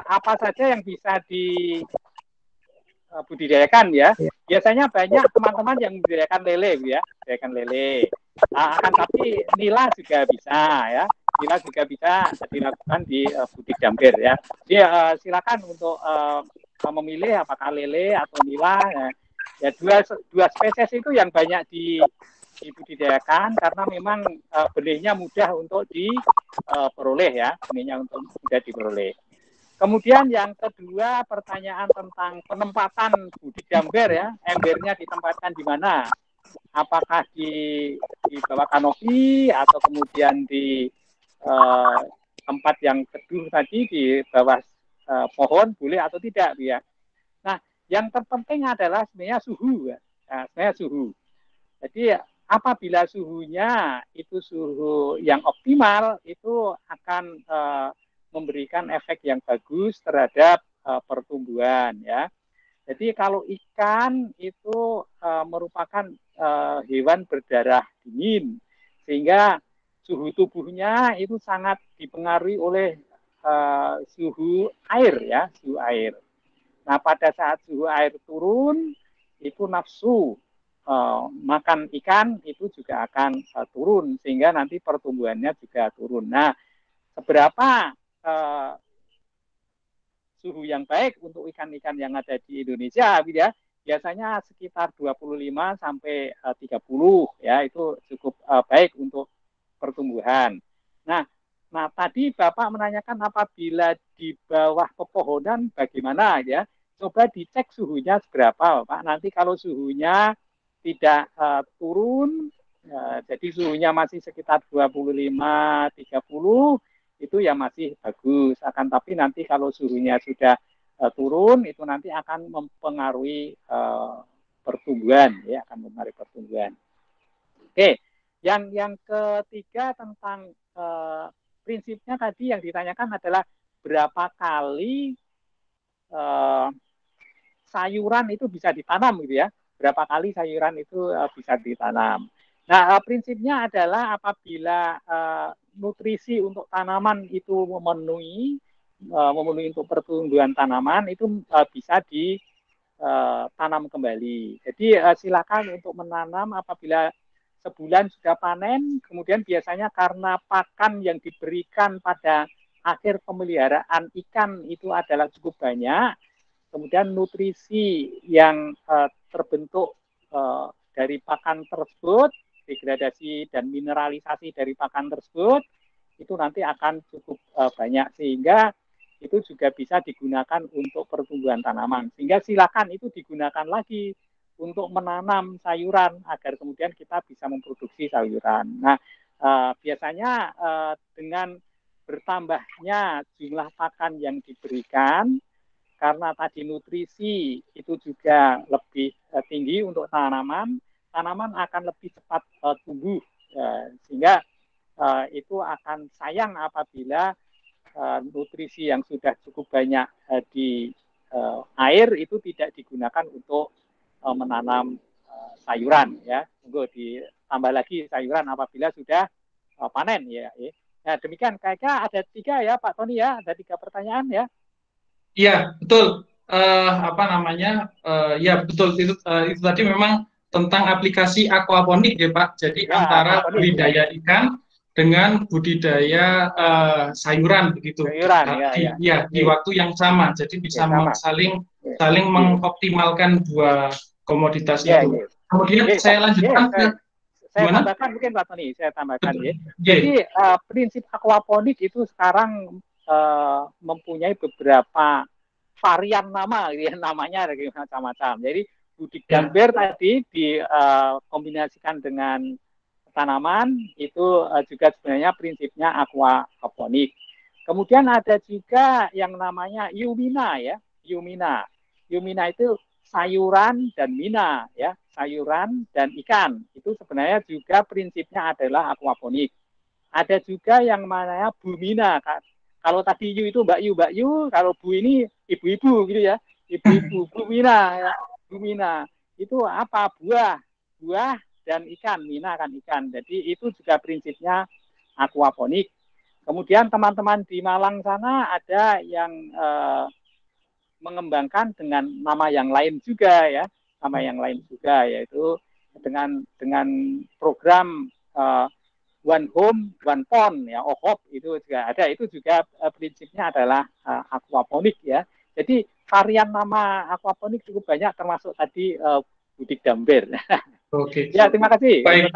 apa saja yang bisa dibudidayakan ya? Biasanya banyak teman-teman yang membudidayakan lele ya, budidayakan lele. Akan tapi nila juga bisa ya. Nila juga bisa dilakukan di budik damber ya. Jadi silakan untuk memilih apakah lele atau nila. Ya dua spesies itu yang banyak dibudidayakan karena memang benihnya mudah untuk diperoleh ya, benihnya untuk mudah diperoleh. Kemudian yang kedua pertanyaan tentang penempatan budik damber ya, embernya ditempatkan di mana? Apakah di bawah kanopi atau kemudian di tempat yang teduh tadi di bawah pohon boleh atau tidak ya? Nah, yang terpenting adalah sebenarnya suhu ya, sebenarnya suhu. Jadi apabila suhunya itu suhu yang optimal itu akan memberikan efek yang bagus terhadap pertumbuhan ya. Jadi kalau ikan itu merupakan hewan berdarah dingin sehingga suhu tubuhnya itu sangat dipengaruhi oleh suhu air ya, suhu air. Nah, pada saat suhu air turun itu nafsu makan ikan itu juga akan turun sehingga nanti pertumbuhannya juga turun. Nah, seberapa suhu yang baik untuk ikan-ikan yang ada di Indonesia ya, biasanya sekitar 25 sampai 30 ya, itu cukup baik untuk pertumbuhan. Nah, tadi Bapak menanyakan apabila di bawah pepohonan bagaimana ya? Coba dicek suhunya seberapa Pak. Nanti kalau suhunya tidak turun, jadi suhunya masih sekitar 25-30, itu ya masih bagus. Akan tapi nanti kalau suhunya sudah turun, itu nanti akan mempengaruhi pertumbuhan, ya, akan mempengaruhi pertumbuhan. Oke, yang ketiga tentang prinsipnya tadi yang ditanyakan adalah berapa kali sayuran itu bisa ditanam gitu ya. Berapa kali sayuran itu bisa ditanam. Nah, prinsipnya adalah apabila nutrisi untuk tanaman itu memenuhi untuk pertumbuhan tanaman itu bisa ditanam kembali. Jadi silakan untuk menanam apabila sebulan sudah panen, kemudian biasanya karena pakan yang diberikan pada akhir pemeliharaan ikan itu adalah cukup banyak, kemudian nutrisi yang terbentuk dari pakan tersebut degradasi dan mineralisasi dari pakan tersebut itu nanti akan cukup banyak, sehingga itu juga bisa digunakan untuk pertumbuhan tanaman. Sehingga silakan itu digunakan lagi untuk menanam sayuran agar kemudian kita bisa memproduksi sayuran. Nah, biasanya dengan bertambahnya jumlah pakan yang diberikan, karena tadi nutrisi itu juga lebih tinggi untuk tanaman, tanaman akan lebih cepat tumbuh, sehingga itu akan sayang apabila nutrisi yang sudah cukup banyak di air itu tidak digunakan untuk menanam sayuran, ya. Tunggu ditambah lagi sayuran apabila sudah panen, ya. Nah, demikian kayaknya ada 3 ya Pak Tony ya, ada 3 pertanyaan ya. Iya, betul. Ya betul itu tadi memang tentang aplikasi aquaponik ya Pak. Jadi Ya, antara aquaponik, budidaya ikan dengan budidaya sayuran begitu. Di waktu yang sama. Jadi bisa saling mengoptimalkan dua komoditas itu. Kemudian saya lanjutkan ke saya tambahkan mungkin Pak Tony, saya tambahkan ya. Jadi prinsip aquaponik itu sekarang mempunyai beberapa varian nama, ya, namanya ada macam-macam. Jadi budik gambar tadi dikombinasikan dengan tanaman itu juga sebenarnya prinsipnya aquaponik. Kemudian ada juga yang namanya Eumina ya, Eumina. Eumina itu sayuran dan mina ya, sayuran dan ikan. Itu sebenarnya juga prinsipnya adalah aquaponik. Ada juga yang namanya Bumina. Kalau tadi Yu itu Mbak Yu, kalau Bu ini ibu-ibu gitu ya. Ibu-ibu Bumina ya. Bumina. Itu apa? Buah dan ikan, mina kan ikan. Jadi itu juga prinsipnya aquaponik. Kemudian teman-teman di Malang sana ada yang mengembangkan dengan nama yang lain juga ya, nama yang lain juga, yaitu dengan program One Home, One Pond ya, OHOP itu juga ada. Itu juga prinsipnya adalah aquaponik ya. Jadi varian nama aquaponik cukup banyak, termasuk tadi budik gambar. Oke. Ya, terima kasih. Baik.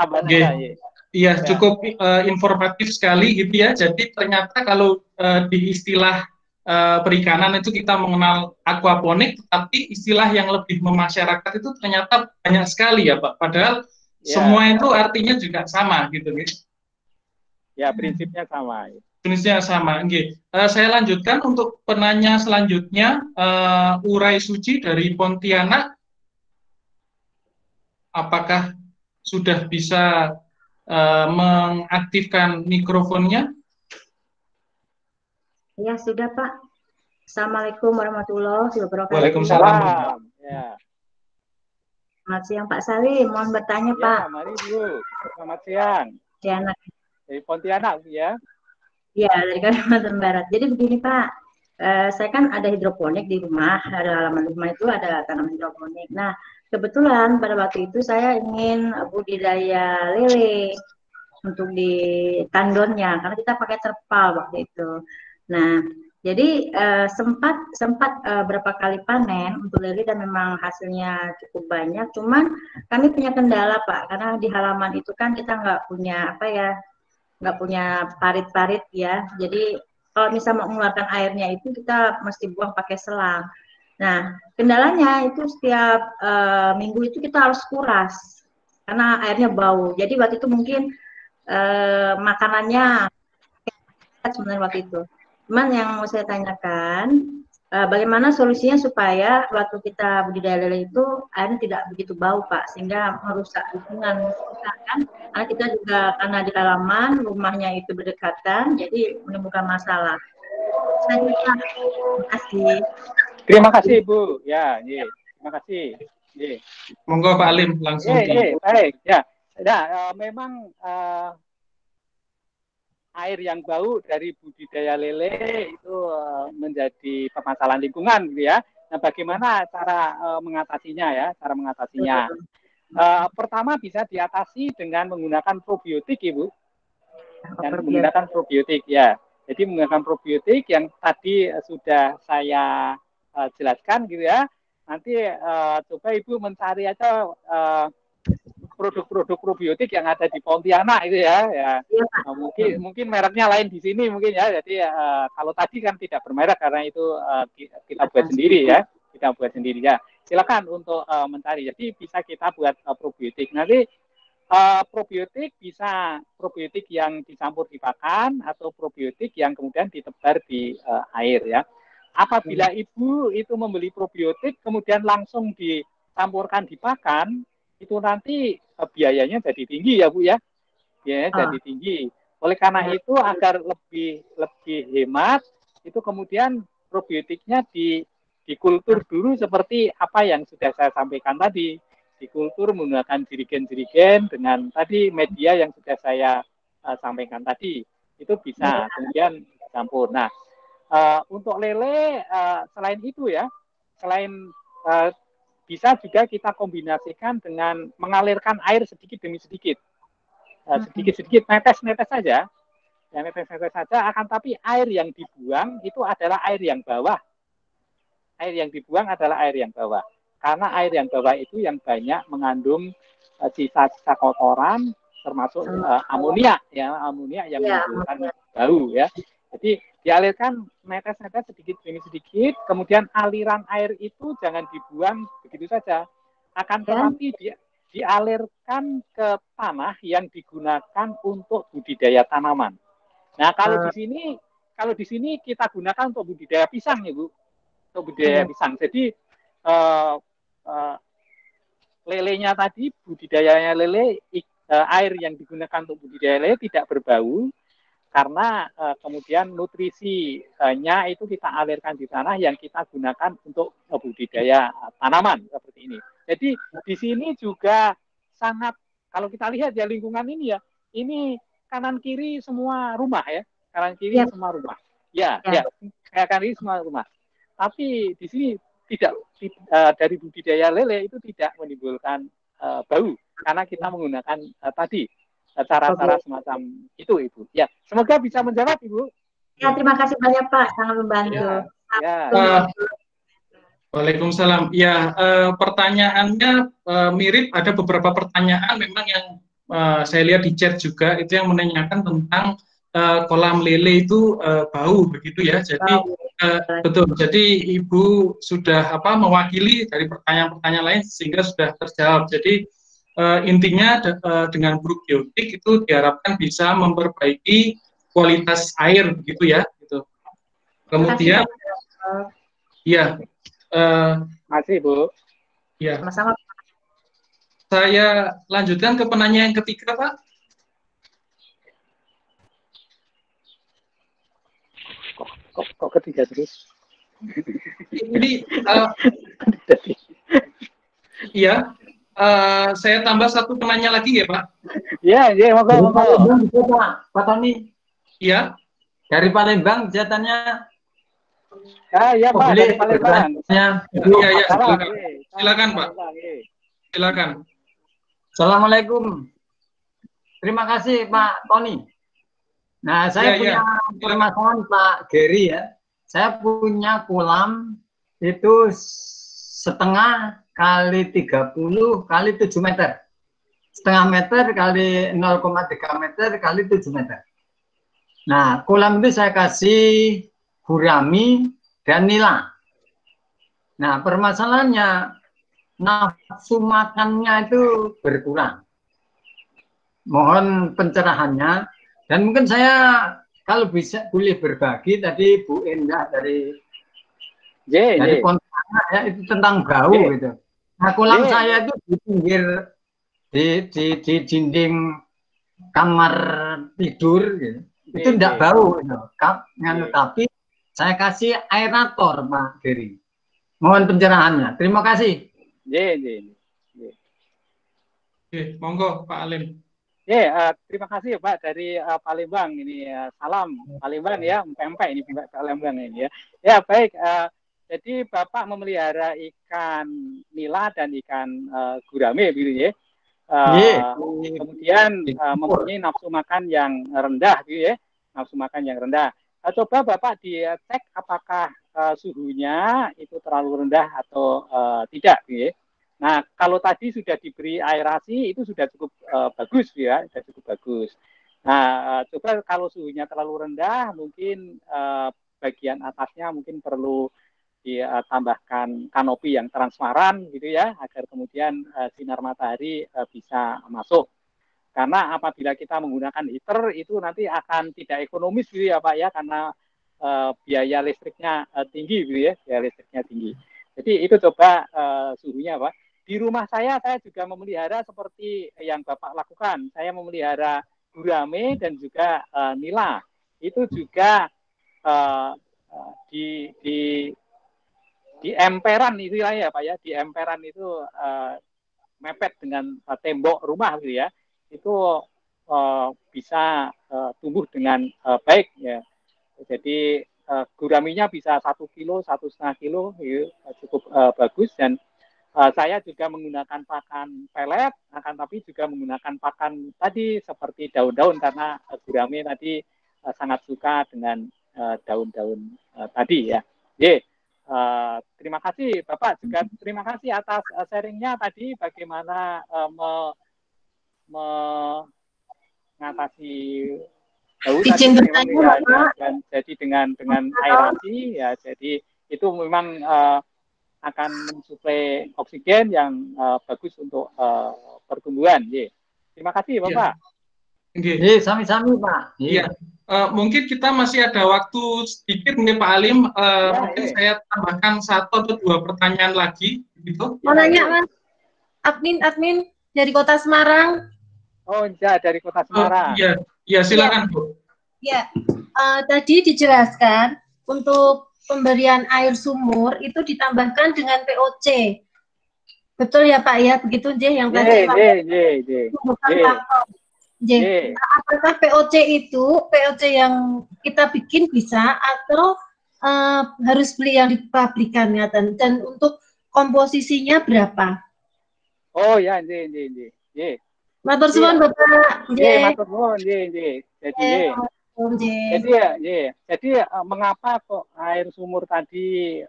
Iya, cukup informatif sekali gitu ya. Jadi ternyata kalau di istilah perikanan itu kita mengenal aquaponik, tapi istilah yang lebih memasyarakat itu ternyata banyak sekali ya Pak. Padahal semua itu artinya juga sama gitu. Ya, prinsipnya sama. Prinsipnya sama. Saya lanjutkan untuk penanya selanjutnya, Urai Suci dari Pontianak. Apakah sudah bisa mengaktifkan mikrofonnya? Ya, sudah Pak. Assalamualaikum warahmatullahi wabarakatuh. Waalaikumsalam. Ya. Selamat siang Pak Salim, mohon bertanya ya, Pak. Mari Bu, selamat siang. Pontianak. Dari Pontianak ya? Iya, dari Kalimantan Barat. Jadi begini Pak, saya kan ada hidroponik di rumah, ada halaman rumah itu ada tanaman hidroponik. Nah, kebetulan pada waktu itu saya ingin budidaya lele untuk di tandonnya, karena kita pakai terpal waktu itu. Nah, jadi sempat berapa kali panen untuk lele dan memang hasilnya cukup banyak. Cuman kami punya kendala Pak, karena di halaman itu kan kita nggak punya nggak punya parit-parit ya. Jadi kalau misalnya mau mengeluarkan airnya itu kita mesti buang pakai selang. Nah, kendalanya itu setiap minggu itu kita harus kuras karena airnya bau. Jadi waktu itu mungkin makanannya sebenarnya waktu itu. Cuman yang mau saya tanyakan, bagaimana solusinya supaya waktu kita budidaya lele itu airnya tidak begitu bau Pak, sehingga merusak lingkungan kan? Karena kita juga karena di halaman rumahnya itu berdekatan, jadi menimbulkan masalah. Terima kasih. Terima kasih Bu. Ya, terima kasih. Monggo Pak Alim langsung. Baik. Ya, memang air yang bau dari budidaya lele itu menjadi permasalahan lingkungan gitu ya. Nah, bagaimana cara mengatasinya ya? Cara mengatasinya. Pertama bisa diatasi dengan menggunakan probiotik, Ibu. Dan menggunakan probiotik ya. Jadi menggunakan probiotik yang tadi sudah saya jelaskan gitu ya. Nanti coba Ibu mencari aja produk-produk probiotik yang ada di Pontianak itu ya. Nah, mungkin mereknya lain di sini mungkin ya. Jadi kalau tadi kan tidak bermerek karena itu kita buat sendiri ya. Kita buat sendiri ya. Silakan untuk mencari. Jadi bisa kita buat probiotik. Nanti probiotik bisa probiotik yang dicampur di pakan atau probiotik yang kemudian ditebar di air ya. Apabila ibu itu membeli probiotik kemudian langsung dicampurkan di pakan, itu nanti biayanya jadi tinggi ya Bu ya. Biayanya jadi tinggi. Oleh karena itu agar lebih hemat, itu kemudian probiotiknya dikultur dulu seperti apa yang sudah saya sampaikan tadi. Dikultur menggunakan jirigen-jirigen dengan tadi media yang sudah saya sampaikan tadi. Itu bisa kemudian dicampur. Nah, untuk lele selain itu ya, selain bisa juga kita kombinasikan dengan mengalirkan air sedikit demi sedikit, sedikit-sedikit netes-netes saja, ya netes-netes saja. Akan tapi air yang dibuang itu adalah air yang bawah. Air yang dibuang adalah air yang bawah, karena air yang bawah itu yang banyak mengandung sisa-sisa kotoran, termasuk amonia, ya amonia yang menimbulkan bau ya. Jadi dialirkan netes-netes sedikit demi sedikit, kemudian aliran air itu jangan dibuang begitu saja, akan tetapi dialirkan ke tanah yang digunakan untuk budidaya tanaman. Nah kalau di sini kita gunakan untuk budidaya pisang ya Bu, untuk budidaya pisang. Jadi lelenya tadi budidayanya lele, air yang digunakan untuk budidaya lele tidak berbau. Karena kemudian nutrisinya itu kita alirkan di tanah yang kita gunakan untuk budidaya tanaman seperti ini. Jadi di sini juga sangat, kalau kita lihat ya lingkungan ini ya, ini kanan kiri semua rumah ya, kanan kiri semua rumah. Ya, kanan kiri semua rumah. Tapi di sini tidak dari budidaya lele itu tidak menimbulkan bau karena kita menggunakan tadi cara-cara semacam itu Ibu. Ya, semoga bisa menjawab Ibu. Ya, terima kasih banyak Pak, sangat membantu. Waalaikumsalam. Ya, pertanyaannya mirip, ada beberapa pertanyaan memang yang saya lihat di chat juga itu yang menanyakan tentang kolam lele itu bau begitu ya. Jadi betul. Jadi Ibu sudah mewakili dari pertanyaan-pertanyaan lain sehingga sudah terjawab. Jadi intinya dengan probiotik itu diharapkan bisa memperbaiki kualitas air begitu ya. Gitu. Kemudian, ya. Masih Bu. Ya. Sama-sama. Saya lanjutkan ke penanya yang ketiga Pak. Kok ketiga terus? Ini iya. Saya tambah satu penanya lagi ya Pak. Iya, moga. Pak Tony. Iya. Dari Palembang jawabannya. Iya Pak, dari Palembang. Iya, silakan Pak. Silakan. Assalamualaikum. Terima kasih Pak Tony. Nah, saya punya permasalahan Pak Gary ya. Saya punya kolam itu setengah kali 30 kali 7 meter. Setengah meter kali 0,3 meter kali 7 meter. Nah, kolam itu saya kasih gurami dan nila. Nah, permasalahannya nafsu makannya itu berkurang. Mohon pencerahannya. Dan mungkin saya kalau bisa boleh berbagi tadi Bu Endah dari Pontianak ya, itu tentang bau gitu. Nah, kolam saya itu di pinggir di dinding kamar tidur gitu. Itu tidak bau gitu. Tapi saya kasih aerator Pak Gary. Mohon pencerahannya. Terima kasih. Monggo Pak Alim. Terima kasih Pak dari Palembang ini. Salam Palembang ya, empek ini Palembang ini ya. Ya baik. Jadi Bapak memelihara ikan nila dan ikan gurame gitu ya. Kemudian mempunyai nafsu makan yang rendah gitu ya. Nafsu makan yang rendah. Coba Bapak dicek apakah suhunya itu terlalu rendah atau tidak gitu ya. Nah, kalau tadi sudah diberi aerasi itu sudah cukup bagus ya, sudah cukup bagus. Nah, coba kalau suhunya terlalu rendah, mungkin bagian atasnya mungkin perlu ditambahkan kanopi yang transparan gitu ya, agar kemudian sinar matahari bisa masuk. Karena apabila kita menggunakan heater itu nanti akan tidak ekonomis gitu ya Pak ya, karena biaya listriknya tinggi gitu ya, biaya listriknya tinggi. Jadi itu coba suhunya Pak. Di rumah saya juga memelihara seperti yang Bapak lakukan. Saya memelihara gurame dan juga nila. Itu juga di emperan itu ya Pak ya. Di emperan itu mepet dengan tembok rumah gitu ya. Itu bisa tumbuh dengan baik ya. Jadi guraminya bisa 1 kilo, 1,5 kilo, ya, cukup bagus. Dan saya juga menggunakan pakan pelet, akan tapi juga menggunakan pakan tadi seperti daun-daun karena gurame tadi sangat suka dengan daun-daun tadi ya. Terima kasih Bapak, juga terima kasih atas sharingnya tadi bagaimana mengatasi daun tadi dan jadi dengan aerasi ya, jadi itu memang akan mensuplai oksigen yang bagus untuk pertumbuhan. Terima kasih Bapak. Sami-sami Pak. Iya. Mungkin kita masih ada waktu sedikit nih Pak Alim. Mungkin saya tambahkan 1 atau 2 pertanyaan lagi. Gitu. Mau nanya Mas, admin dari Kota Semarang. Oh iya, dari Kota Semarang. Iya silakan Bu. Ya, tadi dijelaskan untuk pemberian air sumur itu ditambahkan dengan POC. Betul ya Pak ya, begitu J yang tadi Pak. Apakah POC itu POC yang kita bikin bisa atau harus beli yang di pabrikan ya, dan untuk komposisinya berapa? Oh ya, Matur suwun Bapak. Matur suwun, Jadi mengapa kok air sumur tadi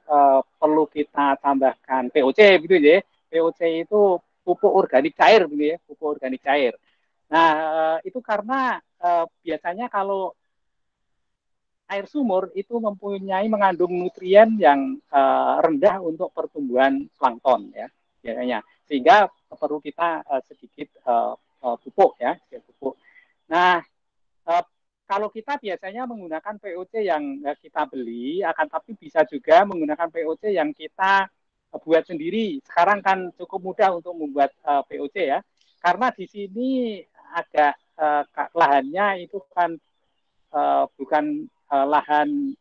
perlu kita tambahkan POC begitu ya? POC itu pupuk organik cair begitu ya, pupuk organik cair. Nah, itu karena biasanya kalau air sumur itu mengandung nutrien yang rendah untuk pertumbuhan plankton ya, biasanya. Sehingga perlu kita sedikit pupuk ya, pupuk. Nah, kalau kita biasanya menggunakan POC yang kita beli, akan tapi bisa juga menggunakan POC yang kita buat sendiri. Sekarang kan cukup mudah untuk membuat POC ya, karena di sini agak lahannya itu kan bukan lahan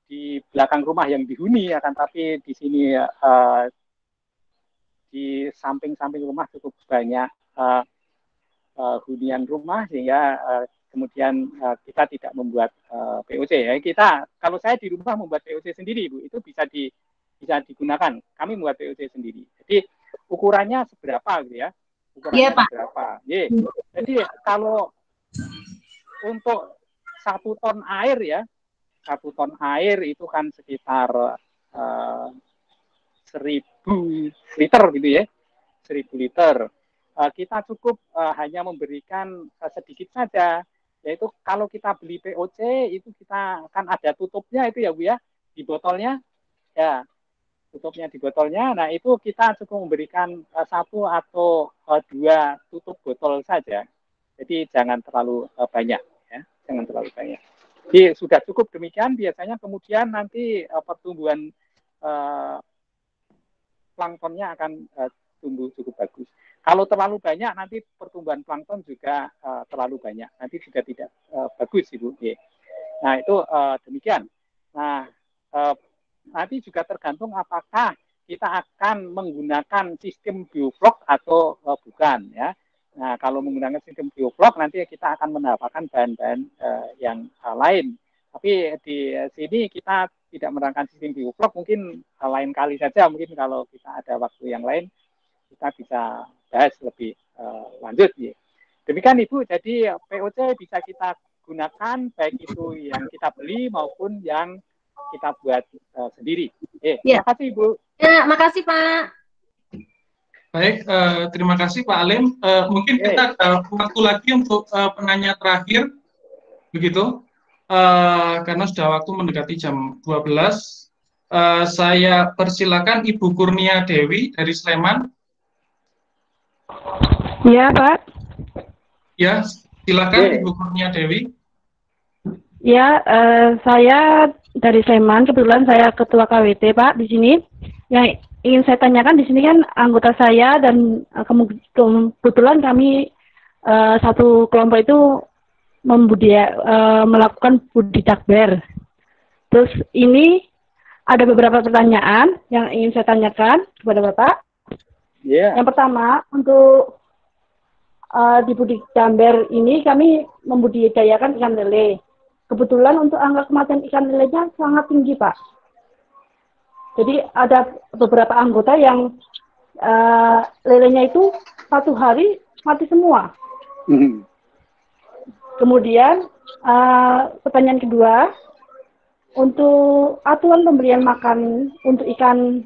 di belakang rumah yang dihuni, akan tapi di sini di samping-samping rumah cukup banyak hunian rumah, sehingga kemudian kita tidak membuat POC ya. Kalau saya di rumah membuat POC sendiri Bu, itu bisa digunakan. Kami membuat POC sendiri. Jadi ukurannya seberapa gitu ya? Ukurannya seberapa? Jadi kalau untuk 1 ton air ya, 1 ton air itu kan sekitar 1.000 liter gitu ya, 1.000 liter. Kita cukup hanya memberikan sedikit saja, yaitu kalau kita beli POC itu kita kan ada tutupnya itu ya Bu ya, di botolnya ya, tutupnya di botolnya. Nah itu kita cukup memberikan 1 atau 2 tutup botol saja, jadi jangan terlalu banyak ya, jangan terlalu banyak. Jadi sudah cukup demikian, biasanya kemudian nanti pertumbuhan planktonnya akan tumbuh cukup bagus. Kalau terlalu banyak nanti pertumbuhan plankton juga terlalu banyak, nanti juga tidak bagus Ibu. Nah itu demikian. Nah nanti juga tergantung apakah kita akan menggunakan sistem bioflok atau bukan ya. Nah kalau menggunakan sistem bioflok nanti kita akan mendapatkan bahan-bahan yang lain. Tapi di sini kita tidak menerapkan sistem bioflok, mungkin lain kali saja, mungkin kalau kita ada waktu yang lain kita bisa bahas lebih lanjut ya. Demikian Ibu, jadi POC bisa kita gunakan baik itu yang kita beli maupun yang kita buat sendiri. Terima kasih Ibu. Ya, makasih Pak. Baik, terima kasih Pak Alim. Mungkin kita waktu lagi untuk penanya terakhir, begitu. Karena sudah waktu mendekati jam 12. Saya persilakan Ibu Kurnia Dewi dari Sleman. Ya, Pak. Ya, silakan Ibu Kurnia Dewi. Ya, saya dari Sleman. Kebetulan saya Ketua KWT, Pak, di sini. Yang ingin saya tanyakan di sini kan anggota saya dan kebetulan kami satu kelompok itu melakukan budidakber. Terus ini ada beberapa pertanyaan yang ingin saya tanyakan kepada Bapak. Yang pertama, untuk di budidakber ini kami membudidayakan ikan lele. Kebetulan untuk angka kematian ikan lelenya sangat tinggi, Pak. Jadi ada beberapa anggota yang lelenya itu 1 hari mati semua. Kemudian pertanyaan kedua, untuk aturan pemberian makan untuk ikan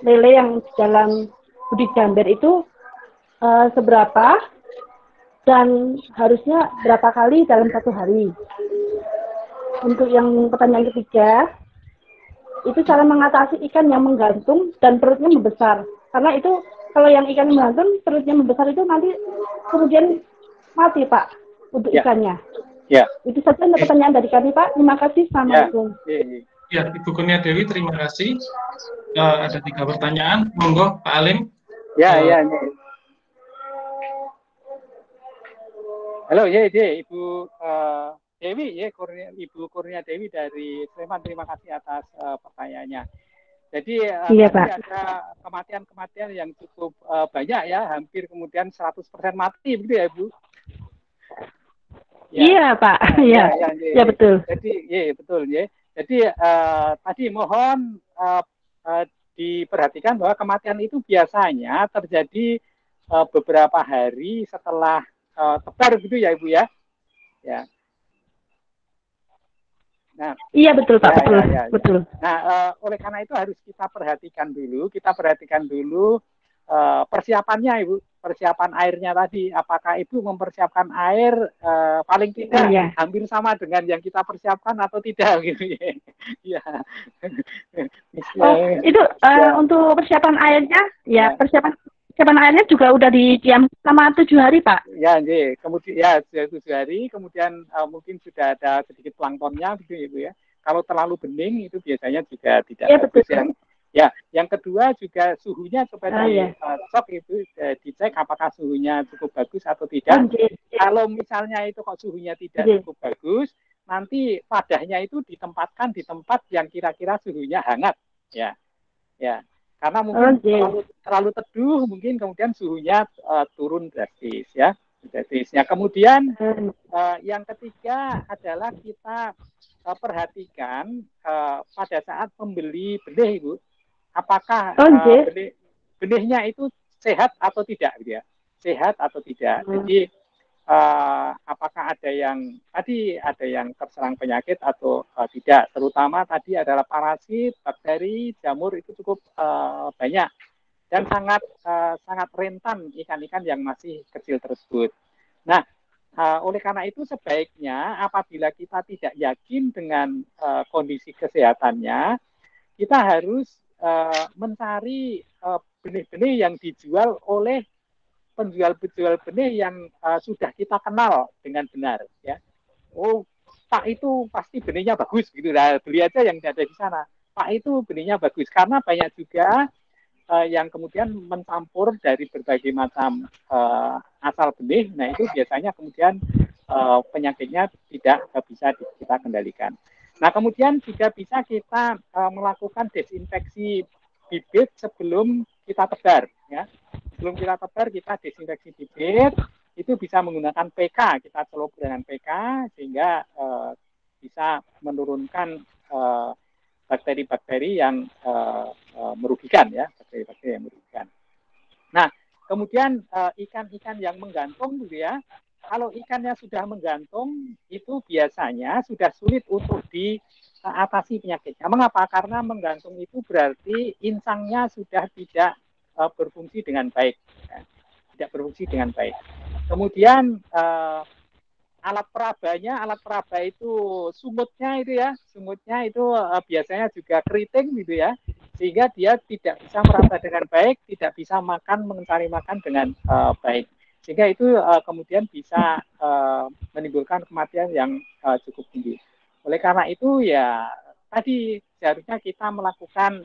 lele yang dalam budidakber itu seberapa dan harusnya berapa kali dalam 1 hari. Untuk yang pertanyaan ketiga, itu cara mengatasi ikan yang menggantung dan perutnya membesar. Karena itu kalau yang ikan menggantung perutnya membesar itu nanti kemudian mati, Pak, untuk ikannya. Ya. Itu saja pertanyaan dari kami, Pak. Terima kasih. Assalamualaikum. Ya, Ibu Kurnia Dewi, terima kasih. Ada 3 pertanyaan. Monggo, Pak Alim. Ya. Halo, Ibu Dewi, Ibu Kurnia Dewi dari Sleman, terima kasih atas pertanyaannya. Jadi ada kematian-kematian yang cukup banyak ya, hampir kemudian 100% mati, begitu ya, Bu? Ya. Iya, Pak. Ya, betul. Jadi, betul ya. Jadi tadi mohon diperhatikan bahwa kematian itu biasanya terjadi beberapa hari setelah tebar, gitu ya, Ibu ya. Ya. Nah, iya betul Pak, betul. Nah, oleh karena itu harus kita perhatikan dulu persiapannya, Ibu, persiapan airnya tadi. Apakah Ibu mempersiapkan air paling tidak hampir sama dengan yang kita persiapkan atau tidak, gitu ya? Ya. Itu untuk persiapan airnya, persiapan airnya juga udah didiam selama 7 hari, Pak. Ya, kemudian sudah 7 hari, kemudian mungkin sudah ada sedikit planktonnya, gitu ya, Bu ya. Kalau terlalu bening itu biasanya juga tidak bagus ya. Ya, yang kedua juga suhunya coba dicek itu, dicek apakah suhunya cukup bagus atau tidak. Kalau misalnya itu kok suhunya tidak cukup bagus, nanti wadahnya itu ditempatkan di tempat yang kira-kira suhunya hangat, ya. Karena mungkin terlalu teduh, mungkin kemudian suhunya turun drastis, ya. Kemudian yang ketiga adalah kita perhatikan pada saat membeli benih, Ibu, apakah benihnya itu sehat atau tidak, gitu ya? Sehat atau tidak. Jadi apakah ada yang terserang penyakit atau tidak, terutama tadi adalah parasit, bakteri, jamur itu cukup banyak dan sangat rentan ikan-ikan yang masih kecil tersebut. Nah, oleh karena itu sebaiknya apabila kita tidak yakin dengan kondisi kesehatannya, kita harus mencari benih-benih yang dijual oleh penjual-penjual benih yang sudah kita kenal dengan benar, ya. Oh, Pak itu pasti benihnya bagus, gitu. Nah, beli aja yang ada di sana. Pak itu benihnya bagus, karena banyak juga yang kemudian mencampur dari berbagai macam asal benih. Nah, itu biasanya kemudian penyakitnya tidak bisa kita kendalikan. Nah, kemudian juga bisa kita melakukan desinfeksi bibit sebelum kita tebar, ya. Sebelum kita tebar, kita desinfeksi bibit, itu bisa menggunakan PK, kita celup dengan PK, sehingga bisa menurunkan bakteri-bakteri yang merugikan, ya, bakteri-bakteri yang merugikan. Nah, kemudian ikan-ikan yang menggantung, gitu ya, kalau ikannya sudah menggantung, itu biasanya sudah sulit untuk diatasi penyakitnya. Mengapa? Karena menggantung itu berarti insangnya sudah tidak berfungsi dengan baik, ya. Tidak berfungsi dengan baik. Kemudian alat peraba itu sumutnya itu biasanya juga keriting gitu ya, sehingga dia tidak bisa meraba dengan baik, tidak bisa mencari makan dengan baik, sehingga itu kemudian bisa menimbulkan kematian yang cukup tinggi. Oleh karena itu ya tadi seharusnya kita melakukan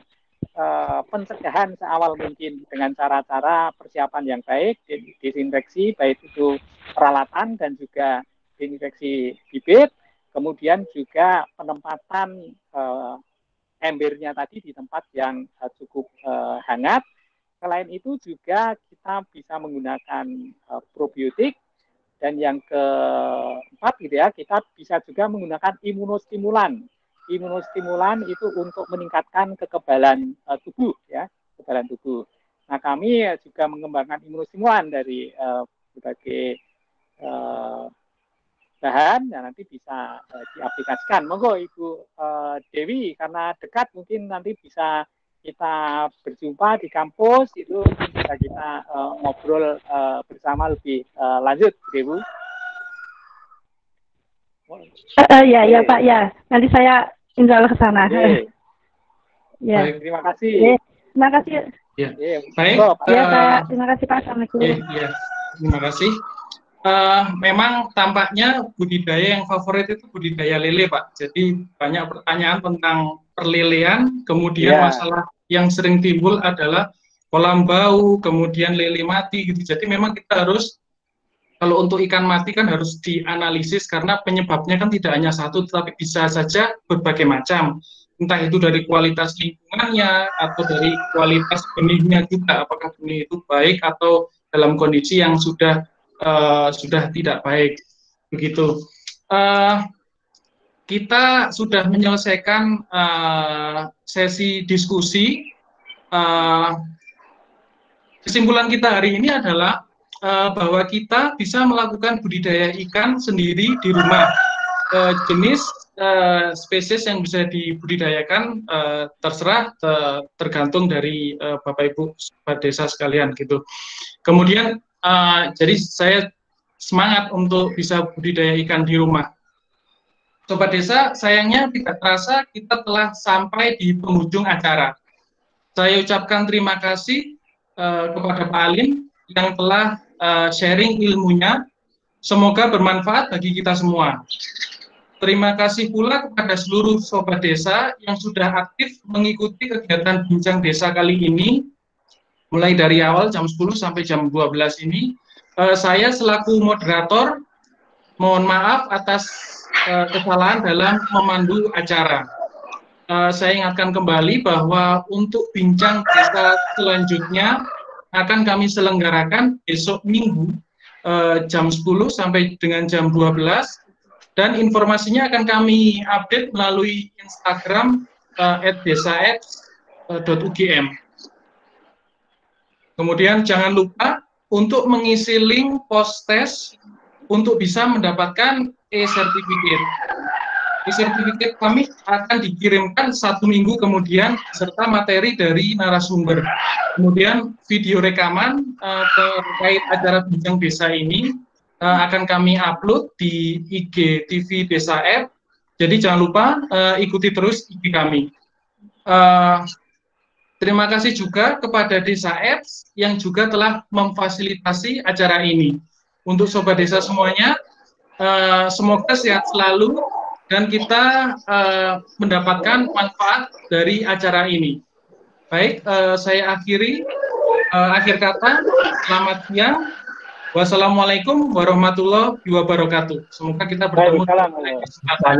pencegahan seawal mungkin dengan cara-cara persiapan yang baik, disinfeksi baik itu peralatan dan juga disinfeksi bibit, kemudian juga penempatan embernya tadi di tempat yang cukup hangat. Selain itu juga kita bisa menggunakan probiotik, dan yang keempat gitu ya, kita bisa juga menggunakan imunostimulan. Imunostimulan itu untuk meningkatkan kekebalan tubuh ya, kekebalan tubuh. Nah, kami juga mengembangkan imunostimulan dari berbagai bahan, dan nanti bisa diaplikasikan. Monggo Ibu Dewi, karena dekat mungkin nanti bisa kita berjumpa di kampus, itu bisa kita ngobrol bersama lebih lanjut, Ibu. Ya Pak, ya. Nanti saya insya Allah ke sana. Ya. Baik, terima kasih. Terima kasih. Ya. Baik. Terima kasih Pak. Assalamualaikum. Ya. Terima kasih. Memang tampaknya budidaya yang favorit itu budidaya lele, Pak. Jadi banyak pertanyaan tentang perlelean, kemudian masalah yang sering timbul adalah kolam bau, kemudian lele mati gitu. Jadi memang kita harus, kalau untuk ikan mati kan harus dianalisis, karena penyebabnya kan tidak hanya satu, tetapi bisa saja berbagai macam. Entah itu dari kualitas lingkungannya, atau dari kualitas benihnya juga, apakah benih itu baik atau dalam kondisi yang sudah tidak baik. Begitu. Kita sudah menyelesaikan sesi diskusi. Kesimpulan kita hari ini adalah bahwa kita bisa melakukan budidaya ikan sendiri di rumah. Jenis spesies yang bisa dibudidayakan terserah, tergantung dari Bapak Ibu Sobat Desa sekalian gitu. Kemudian jadi saya semangat untuk bisa budidaya ikan di rumah. Sobat Desa, sayangnya tidak terasa kita telah sampai di penghujung acara. Saya ucapkan terima kasih kepada Pak Alim yang telah sharing ilmunya. Semoga bermanfaat bagi kita semua. Terima kasih pula kepada seluruh Sobat Desa yang sudah aktif mengikuti kegiatan Bincang Desa kali ini, mulai dari awal jam 10 sampai jam 12 ini. Saya selaku moderator, mohon maaf atas kesalahan dalam memandu acara. Saya ingatkan kembali bahwa untuk Bincang Desa selanjutnya akan kami selenggarakan besok Minggu, jam 10 sampai dengan jam 12, dan informasinya akan kami update melalui Instagram @desaapps.ugm. Kemudian jangan lupa untuk mengisi link post-test untuk bisa mendapatkan e-certificate. E-certificate kami akan dikirimkan 1 minggu kemudian serta materi dari narasumber. Kemudian video rekaman terkait acara Bincang Desa ini akan kami upload di IG TV Desa App. Jadi jangan lupa ikuti terus IG kami. Terima kasih juga kepada Desa Apps yang juga telah memfasilitasi acara ini. Untuk Sobat Desa semuanya, semoga sehat selalu dan kita mendapatkan manfaat dari acara ini. Baik, saya akhiri. Akhir kata, selamat siang. Wassalamualaikum warahmatullahi wabarakatuh. Semoga kita bertemu di kesempatan.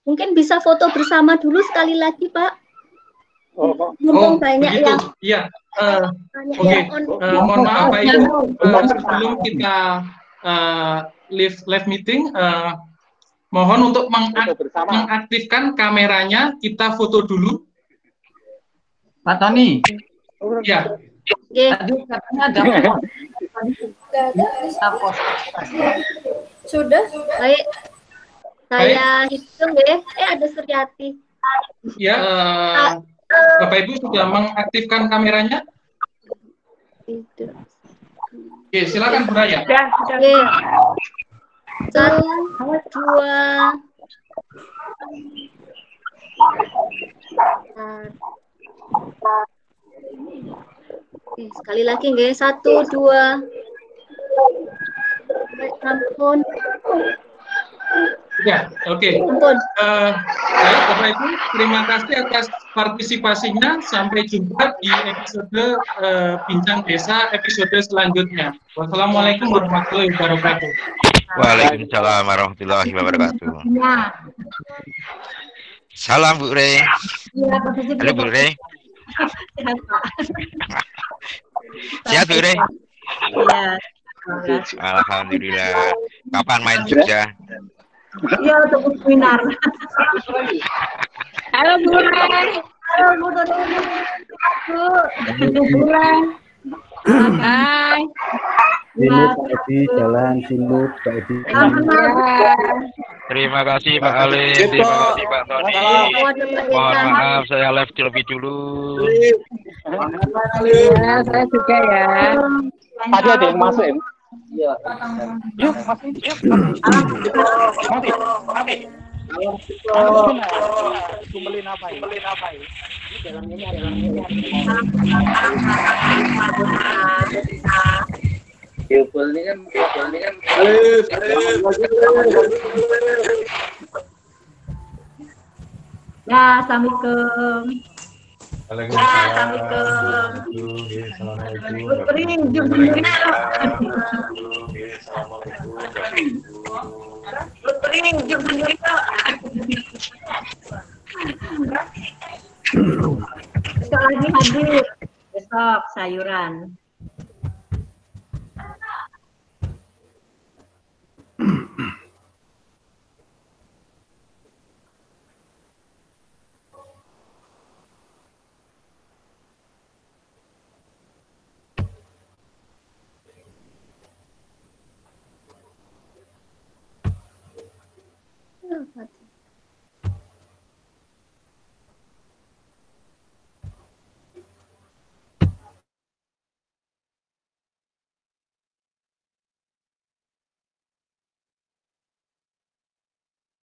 Mungkin bisa foto bersama dulu sekali lagi, Pak. Mumpung banyak begitu. yang. Iya. Oke. Mohon maaf Pak Ibu. Sebelum kita live meeting, mohon untuk mengaktifkan kameranya, kita foto dulu. Pak Tony. Ya. Katanya ada. Sudah. Baik. Saya hitung ya. Ada Suryati. Ya, Bapak Ibu sudah mengaktifkan kameranya? Oke, silakan Bu Raya. Oke. 1, 2. Oke, sekali lagi nggih. 1, 2. Ampun. Ya, oke. Ampun. Baik, Bapak Ibu, terima kasih atas partisipasinya. Sampai jumpa di episode Bincang Desa episode selanjutnya. Wassalamualaikum warahmatullahi wabarakatuh. Waalaikumsalam warahmatullahi wabarakatuh. Salam Bu Re. Halo Bu Re. Sehat Bu Re? Iya. Alhamdulillah. Kapan main Jogja? Iya, untuk seminar. Halo Bu Re. Halo Bu Re. Bu Re. Hai. Sinut Pak Edi, jalan Sinut Pak Edi. Terima kasih Pak Ali, terima kasih Pak Tony. Mohon maaf saya live terlebih dulu. Ya, saya juga ya. Tadi ada yang masuk ya? Iya. Yuk, masuk. Yuk. Mati. Kumpulin apa ya? Kumpul ini kan. Ya, assalamualaikum. Waalaikumsalam. Besok lagi hadir. Besok sayuran. Fatihah.